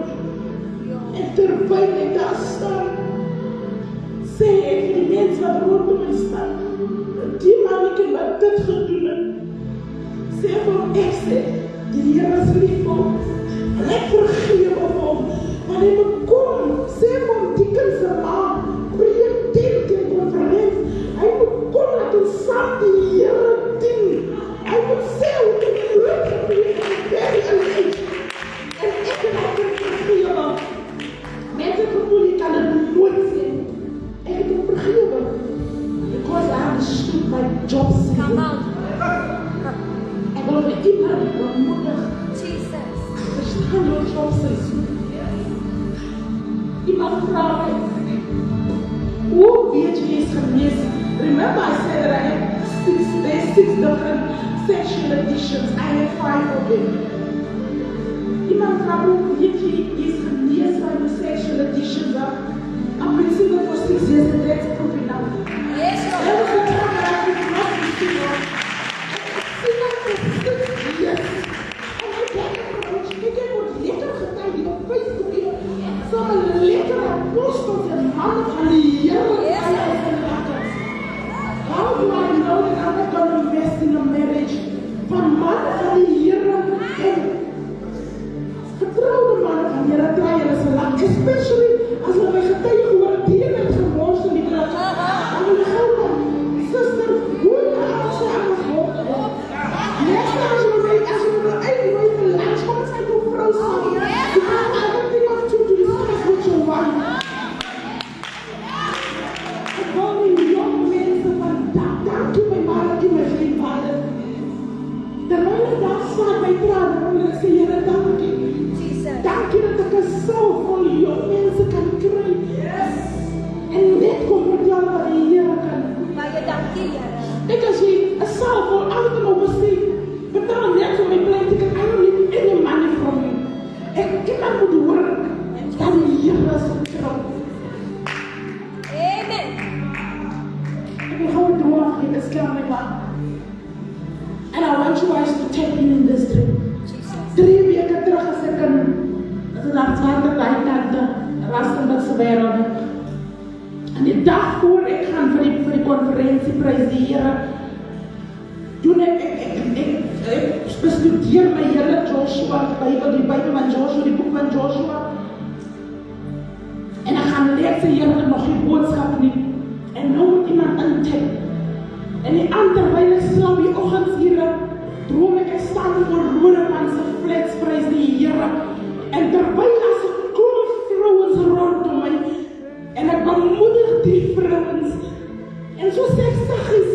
En terwijl ik daar sta, zei ik voor die mensen wat rondom mij staan, die manneken wat dit gedoen heeft. Zei van ik zei, die Heer is lief voor ons. En ik vergeef op hem. Maar hij moet komen. Zei van die kind zijn naam. Breek tegen conferentie. Hij moet komen dat ons samen die Heer dien. Hij moet zelf in de lucht gebleven. En ik heb het vergeven. Mensen gevoel, ik kan het nooit zien. Ik heb het vergeven. Because I understood my job season. Come on. Ik wil de iemand ontmoedigen. Jesus. Verstaan jouw job season. iemand vragen, hoe weet je is genezen? Remember I said that I had six different sexual addictions. I had 5 of them. Iemand vraagt, hoe weet je is genezen van je sexual addictions? I've been single for 6 years and that's proof enough. Yes, There was Lord. a time that I did not be single. Single for 6 years. And I got approached. Ik heb wat letter getypt op Facebook. Sommige letter apostels en mannen van de Heer. Yes. How do I know that I'm not going to invest in a marriage? Van mannen van de Heer en vertrouwde mannen van de Heer. Draai je eens lang. Especially als we mijn getuigen horen die je met gemorst in die kracht. Dan wil je gewoon van, zuster, hoe je als je aan het horen bent. Net als je me even weet van langs komt, zijn toch vrouw samen. Je kan everything of to discuss with your wife. Gewoon die jonge mensen van, dank u mijn man, dank u mijn geen vader. Terwijl ik daar sta bij tranen, dan wil ik zeggen, Heer, dank u. Jesus. Dank je dat ik een zaal vol jonge mensen kan krijgen. Yes. En net comfortabel wat de Heer kan. Maar je dank je, Heer. Ik als je een zaal vol altijd overzien, betaal net voor mijn plek, ik kan eigenlijk niet any money from you. En iemand moet werken, dat de Heer is vertrouwd. Amen. Ik ben gewoon doorgegeven, dat is klaar met wat. And I want you guys to take in this dream. Jesus. 3 weken terug als ik naar 20 wijkkanten raste met z'n werelden. En die dag voor ik ga voor die conferentie presenteren, toen ik bestudeer mijn hele Joshua, die Bijbel van Joshua, die boek van Joshua. En ik ga lezen, hier nog geen boodschap niet. En nu moet iemand intikken. En die andere, wij slaap die ochtends hier, droom ik en staan voor rode mensen flats, prijs die Heer. En terwijl als een klomp vrouwen rondom mij. En ik bemoedig die vrouwen. En zo zeg ik zachtjes,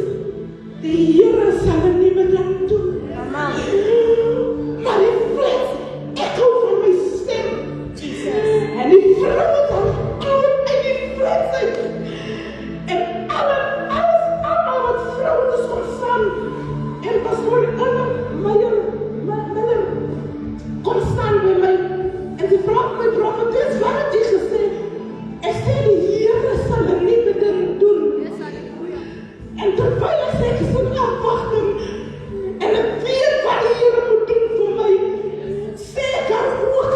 de Heer zal het niet met hem doen. Mama. Maar die flats, ik hou van mijn stem. Jesus. En die vrouwen dan klomp en die flats zijn. En allemaal wat vrouwen is ontstaan. En pastoor Anna Meijer komt staan bij mij. En ze vraagt mij, profetes, wat heb je gezegd? Ik zei, de Heer zal er niet met hem doen. En terwijl ik zeg, ze afwachten. En ik weet wat de Heer moet doen voor mij. Zeker ook.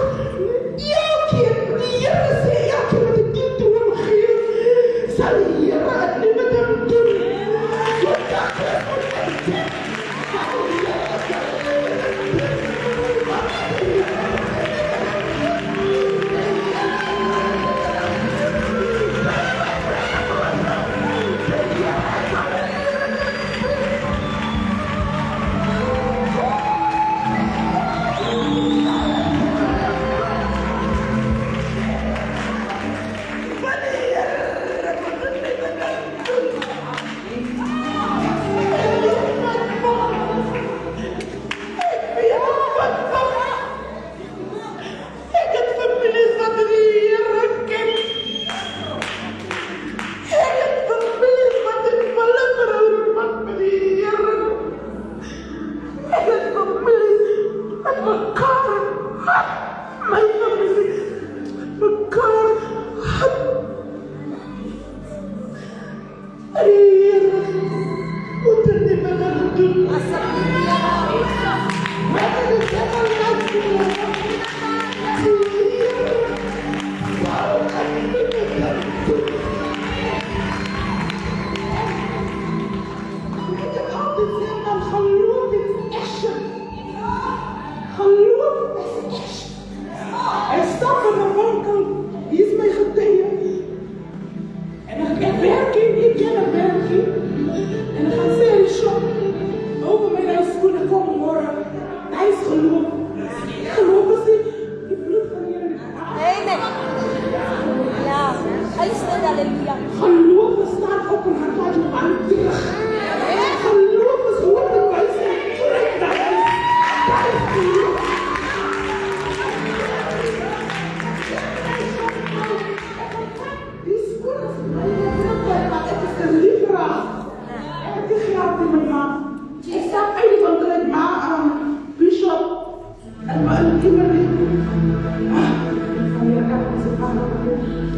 Elke keer, de Heer zei, elke keer wat ik dit toe hem geef, zal de Heer het niet met hem doen. Zo dat is voor mij. Over mijn huis kunnen komen horen. Hij is geloof. Geloof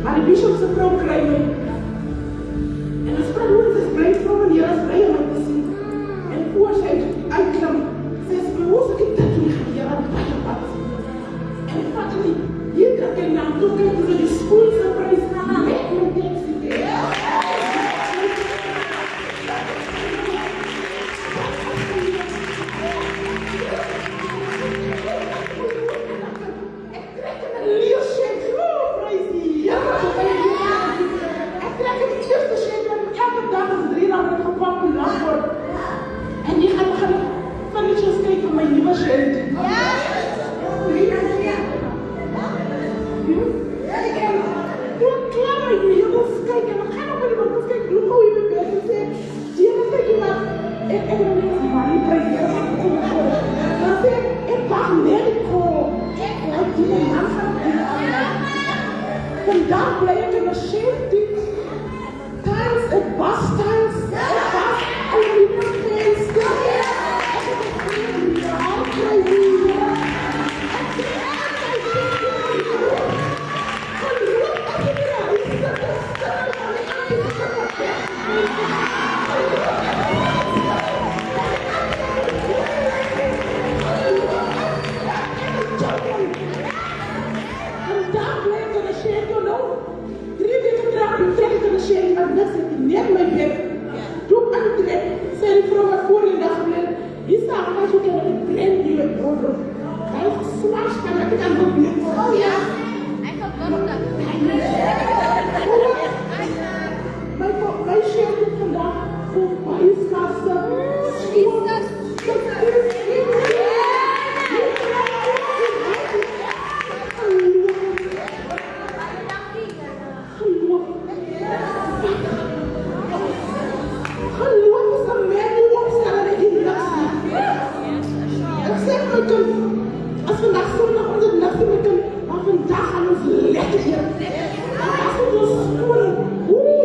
Maar die bishopse vrouw krijgt mij. En als vrouw wordt ze blij van wanneer als blij om mij te zien. En voor zij uitklam, zei ze, hoe zou ik dat doen? Ja, dat is een pad. En vat niet, hier krijg ik naam toe, kijk ze die school surprise met mijn taxi. En die gaat van die kijken van mijn nieuwe shirt. Toen klaar je, je moet kijken. We gaan nog even kijken hoe je bent. Je moet kijken, maar ik heb nog niet maar die prijs. Maar ik mag niet komen. Die man gaat niet aan. Vandaag blijf ik in een shirt. Times, het was times. Het was aluminium face. Net mijn bed. Doe aan het trek. Zijn die vrouw wat voor in de dag geleden. Die zag als je een brand nieuwe broer. Hij heeft smash kan dat ik aan het doen. Oh ja. Hij gaat wachten. Mijn shirt is vandaag voor pijskasten. Als vandaag zondag onze nacht met hem, maar vandaag gaan we lekker hier. Als we zo spoelen,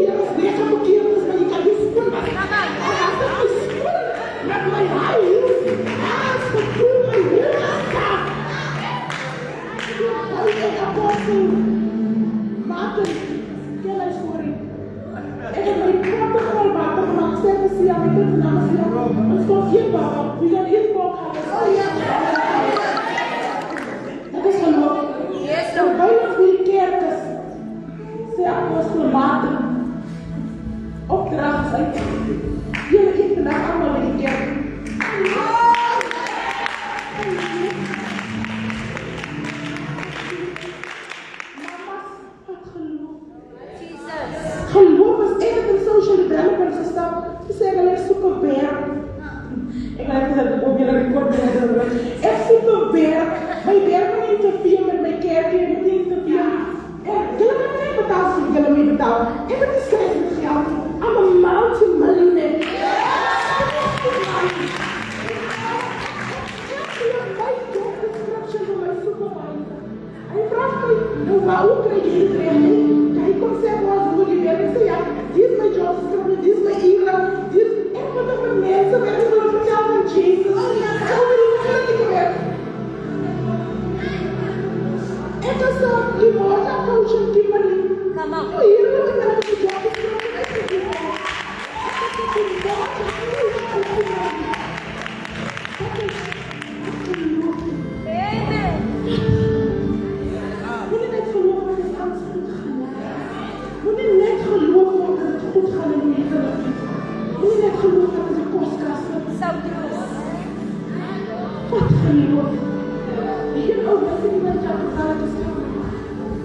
je was lekker verkeerd, dus maar je kan niet spoelen. Als we spoelen met mijn huis, als we doen mijn huis. Ik apostel, Maarten, ken mij sorry. Ik heb mijn knappe geholpen gemaakt, zeg eens ja, ik ben vandaag ja. Het komt hier, papa, we gaan hier volgen. Oh ja. Dat is geloof. En bijna voor die kerkers, zij apostel Maarten, opdracht uit. Jullie gaan vandaag allemaal bij die kerk. Mama's, wat geloof. Geloof is eigenlijk een social developer gestapt. Ze zeggen, ik zoek een berg. Ik laat het zeggen, op jullie record. Ik zoek een berg. Mijn berg moet interviewen met mijn kerk. Je moet interviewen. En jullie hebben mij betaald, dus jullie mij betaald. Ik heb die schrijf met geld. I'm a multi-millionaire. Hij vraagt mij, hoe krijg je die training? Hij komt zeggen, wat moet je werken? Ik zeg, ja, dit is mijn job, dit is mijn e-mail, dit is... Ik moet ook met mensen werken, ik wil vertellen van Jezus. Zo wil ik gelukkig werken. En dat is die woord aan coach en Kimberly. Come on. Hier wil ik naar de job. Amen. Moet je net geloven dat het alles goed gaat. Moet je net geloven dat het goed gaat in je leven. Moet je net geloven dat het een kostkast is. Zou doen. Wat geloof. Die hier ook mensen die met jou gegaan is.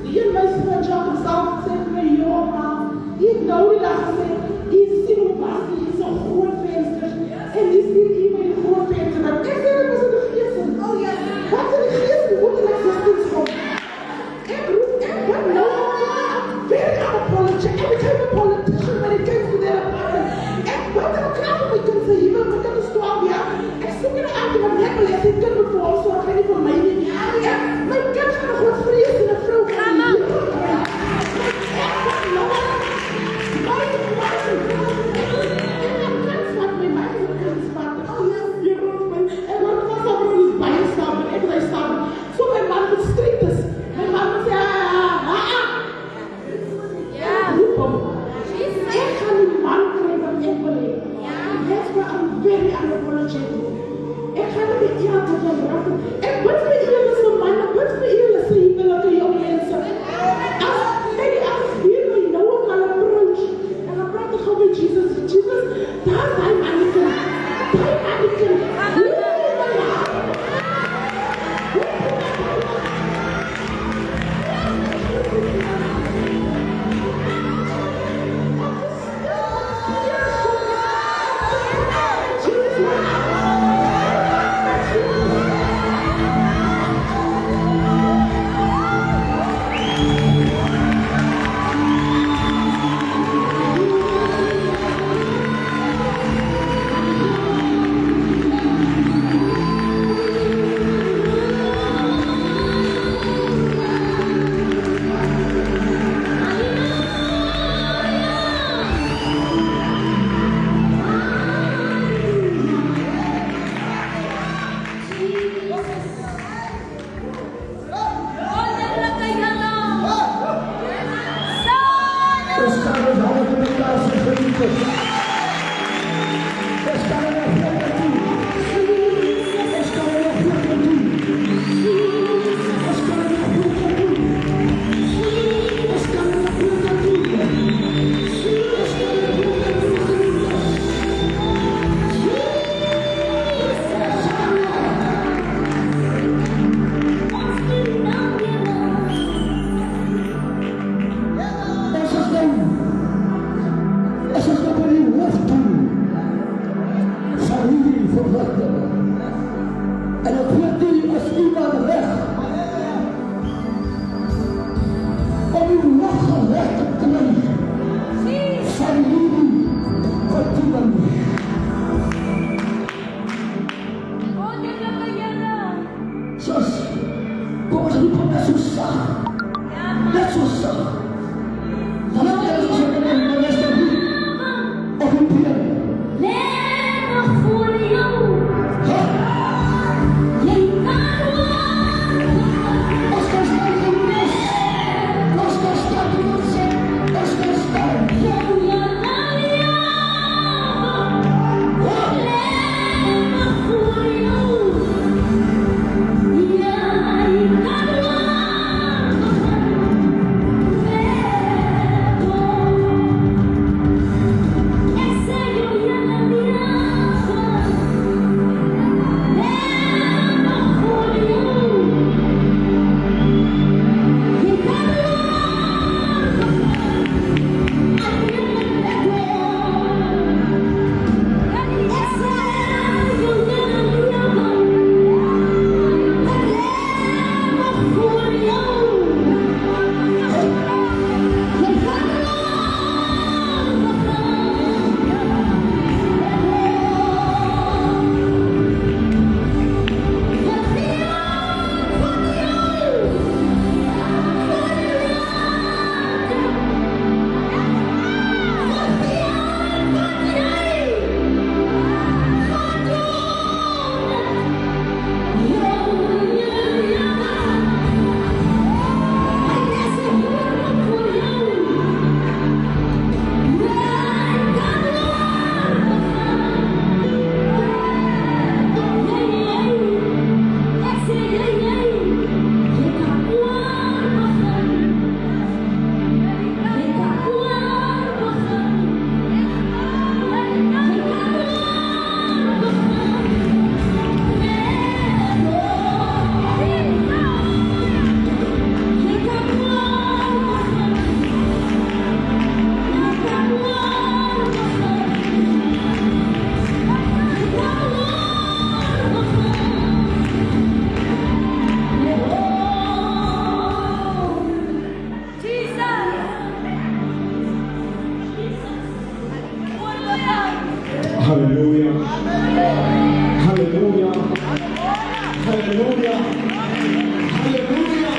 Die hier mensen met jou gezegd zeggen met jou man. Die nou die dag gezegd. Die zien hoe pas die is zo'n groot venster. En die ziet iemand die groot venster. Maar ik zeg dat ze de geesten. Oh ja. Wat zijn de geesten? Hoe moeten we existentie komen? What no? Very I'm a politician. I became a politician when it came to their apartment. And what the crowd we can say, even with the story, ik zoek een aantal van necklace, ik kan me voorzorgen, niet voor mij niet. Mijn kind gaat nog wat vrees in een vrouw van die. Mijn very unapologetic. Ik ga naar de iemand tot je raken. En wat voor iemand is een man? Wat voor iemand is een hibbelijke jong mensen? Als hier nou ook al approach. En dan praat ik over Jesus. Jesus, daar zijn Anneken. Daar Anneken. Hallelujah. Hallelujah. Hallelujah. Hallelujah. Hallelujah.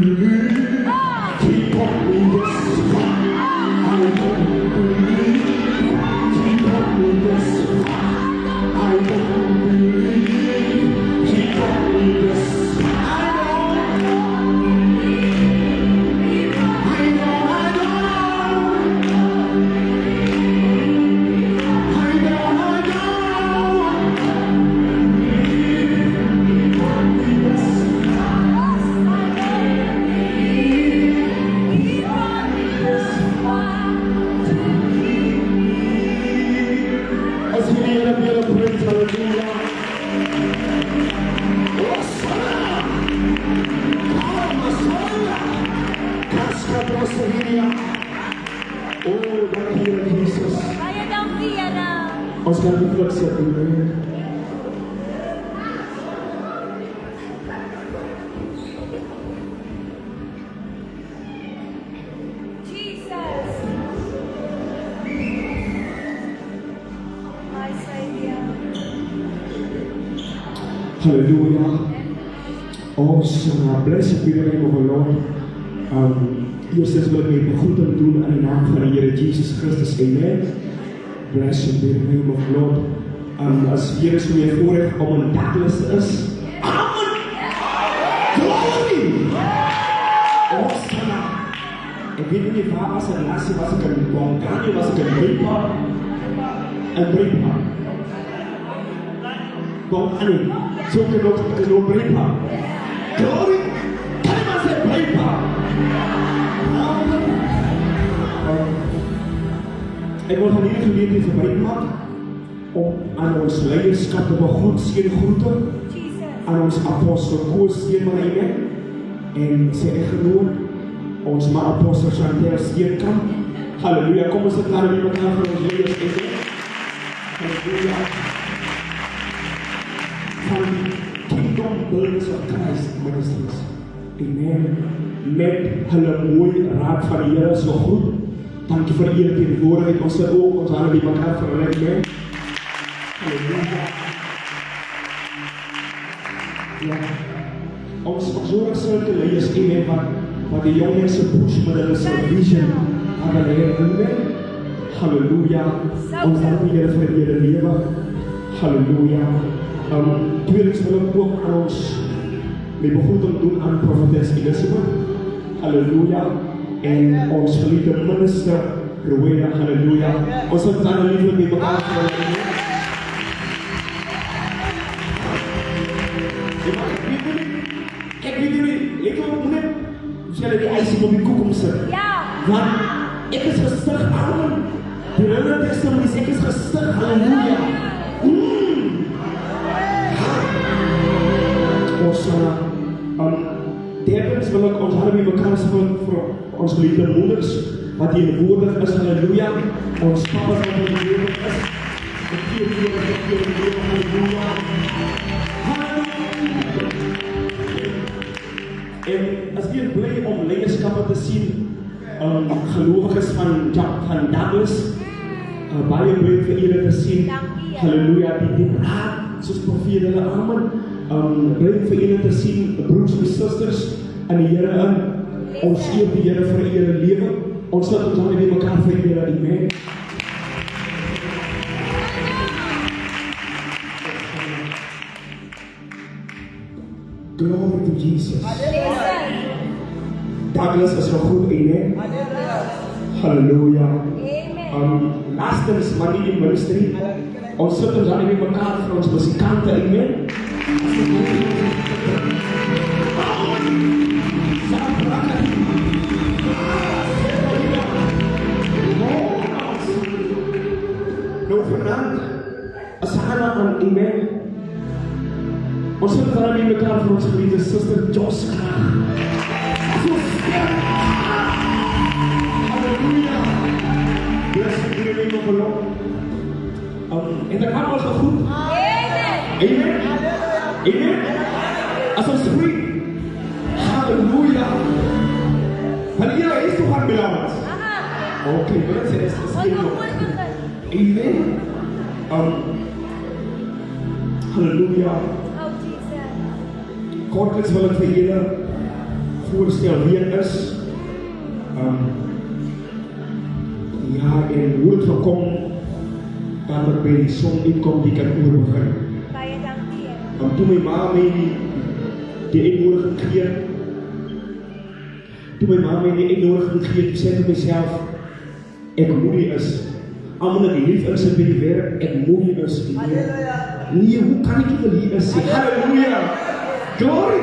believe He brought me this far. I don't believe He brought me this far. I don't believe He brought me this far. Oh, dank u Heer Jesus. Kaya dankie, Anna. Ons kan die vlug sit, amen. Jesus. My Savior. Hallelujah. Ons bless the name of the Lord. Eerstens wil ek my begroeting doen in die naam van die Here Jesus Christus. Amen. Blessed be the name of the Lord. As weer is weer voorrecht om in Douglas is. Amen. Glory. Awesome. Ek weet nie waar was ek laatste, was ek in Bongani, was ek in Breitpark? In Breitpark. Bongani. So ek is nog Breitpark. Glory. Kan jy maar sê Breitpark? Ek wil van hierdie geleentheid gebruik maak om aan ons leierskap te begroet, seën groete aan ons apostel Koos Steenmarie en sy eggenoot, ons ma apostel Chantel Steenkamp. Halleluja, kom ons sit daar met mekaar vir ons leiers en halleluja. Van die Kingdom Builders of Christ Ministries. Amen. Met hulle mooi raad van die Here so goed. Dankie vir julle teenwoordigheid. Ons sit ook ons hande by mekaar verlei, amen. Halleluja. Ja. Ons zorg sulke leiers, amen, wat die jong mense push met hulle vision aan hulle Here, amen. Halleluja. Ons dank die Here vir julle lewe. Halleluja. Tweedens wil ek ook aan ons my begroeting doen aan Prophetess Elizabeth. Halleluja. En ons geliefde minister Rowena, halleluja. Ons het dan liefde met mekaar verlei. Ek weet nie, ek wil net julle die ijsie op die koek omsit. Ja. Want ek is gestig, amen. Die Nuwe Testament is, ek is gestig, halleluja. Ons derdens wil ek ons hande met mekaar speel vir ons geliefde moeders wat teenwoordig is, halleluja. Ons papas wat teenwoordig is. Ek teenwoordig, halleluja. En as weer bly om leierskappe te sien, gelowiges van Douglas, baie bly vir julle te sien, halleluja, die raad, soos profeet hulle, amen. Bly vir julle te sien, broers en susters in die Here in. Ons eer die Here vir julle lewe. Ons laat ons hande met mekaar vir julle, amen. Glory to Jesus. Douglas is so goed, amen. Halleluja. Laastens, maar nie die ministry. Ons sit ons hande met mekaar vir ons musikante, amen. Nou Fernand, as Hannah aan amen. Ons sit daar met mekaar vir ons geliefde suster Joska. Halleluja. Blessed be the name of the Lord. En dat gaat ons goed. Amen. Amen. As ons spreek. Halleluja. Van julle is toch aan belangrijk. Okay, maar dat is amen. Halleluja. Kortliks wil ek vir julle voorstel wie het is. Ja, en hoe het gekom dat ek by die song uitkom die kan oorbegin. Baie dankie, Here. Toe my ma my die uitnodiging gee, toe sê ek vir myself, ek moedig is. Omdat ek lief is by die werk, ek moedig is. Nee, hoe kan ek nie lief is? Halleluja! Glory!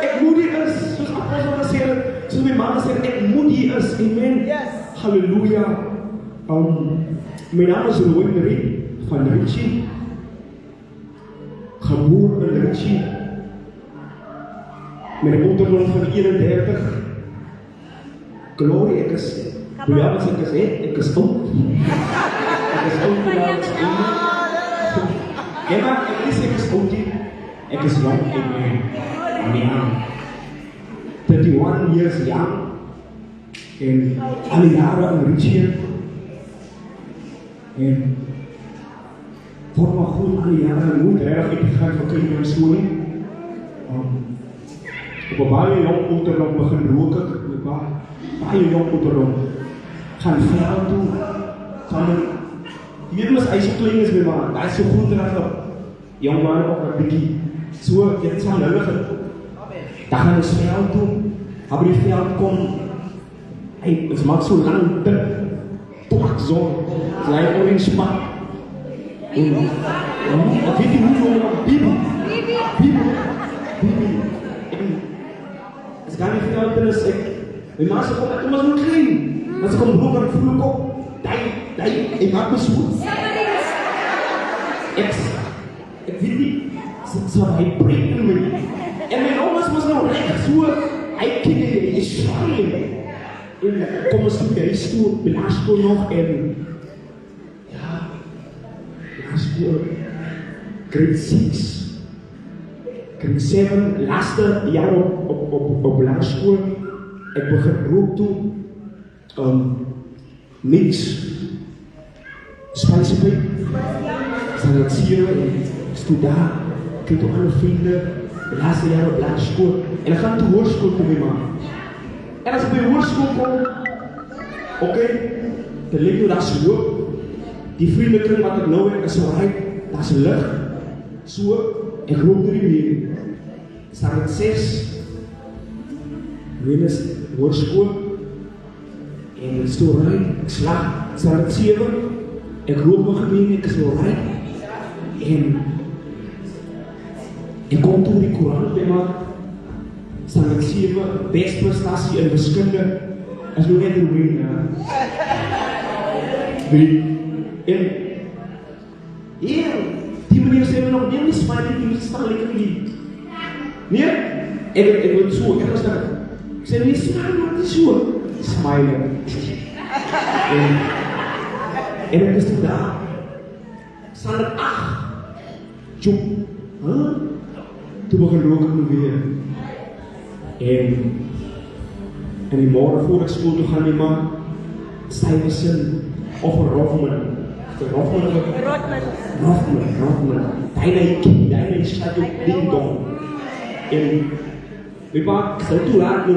Ek moedig is. Soos apostel gesê het, soos my ma gesê het, ek moedig is. Amen. Halleluja! My naam is Rowan Marie van Ritchie. Geboren in Ritchie. Met een ouderdom van 31. Glory, ek is, hoe ja was ek is, ek is oud. Ek is oud, ja, maar ek is oud, ek is jong, amen. 31 years young. En alle jaren in Ritchie. En voor me goed alle jaren nooit erg uitgegaan van kinderen en school. Op een baie jong ouderdom begin rook ek. Baie jong ouderdom. Gaan veld toe. Je weet mys, hy so klein is my man. Hy is so groot en op. Jong man op een bikkie. So, jy het so lullig. Dan gaan ons veld toe. Maar die veld kom. Hy maak so lang dik. Plak zon. Het lijkt orange pak. Ik weet niet hoe lang. Bibi. Het is gar niet veel anders. Mijn ma zei, kom maar zo klein. Maar ze komt broek en voel ik op. Ik maak me zo. Ik weet niet. Zo hij breekt me. En mijn ouders was nou recht. Zo, hij kinderen is schrijven. En kom eens toe, is toe, belasco nog en ja, belasco, grade 6, grade 7, laatste jaar op belasco. Ik begin rook toe, mix, spicy pie, salatieren en ik stond daar, kijk op alle vrienden, de laatste jaar op belasco. En dan ga ik toe hoorschool toe mee maken. En als ik bij hoorschool kom, oké, dan ligt nu dat zo. Die vriendenkring wat ik nou heb, is zo rijk, dat is lucht. Zo, ik roep er niet meer. Staan het 6. Nu is hoorschool. En het is zo rijk, ik slag. Staan het 7. Ik roep me gemeen, ik is zo rijk. En ik kom toe die Koran bij me. Staan het 7, best prestatie in wiskunde is nog net een win. En hier, die meneer zei me nog niet eens smiley, die staan lekker niet. Nee? Ik wil zo, ik was daar. Ik zei, nee, smiley, wat is zo? Smiley. En ik is toen daar. Staan het 8. Tjoep. Toen begon roken nog weer. En die morgen voor ik school toe gaan, die man Stuyvesant of een Rotman. Bijna je kind, bijna je schat op ding-dong. En weet je, ik zei toe laat.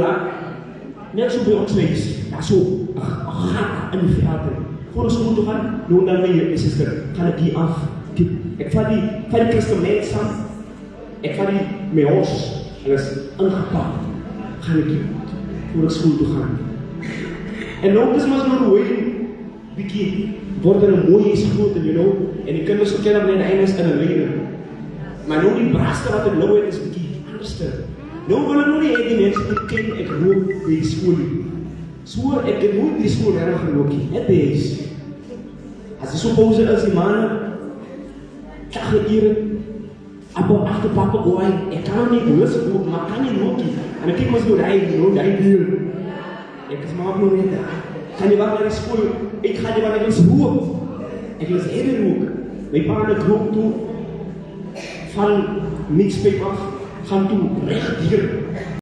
Net zo bij ons niks. Ja, zo, in de theater. Voor de school toe gaan, doen dan met je zuster. Ga ik die af. Ik ga die christenmeid staan. Ik ga die met ons. En dat is ingepakt. Ga ik voor de school toe gaan. En nou is maar nog een beetje wordt er een mooie school, you know. En die kinderen zo kennen alleen Engels en een leren. Maar nou die braste wat er nou is een beetje anders. Nou wil ik nog niet die mensen die kennen, ik rook bij die school. Zo, ik heb nooit die school erg gerookt. Het is. Als je zo pauze is, die mannen, krijg je hier. Achter papa gooi, ik kan hem niet bewust roken, maar ik kan niet roken. En dan kijk maar zo rijden, hier. Ik is maar ook nog niet daar. Kan je wachten naar de school? Ik ga je wachten naar de school. Ik wil heel roken. Mijn pa en ik roken toe. Van mixpape af, gaan toe recht hier.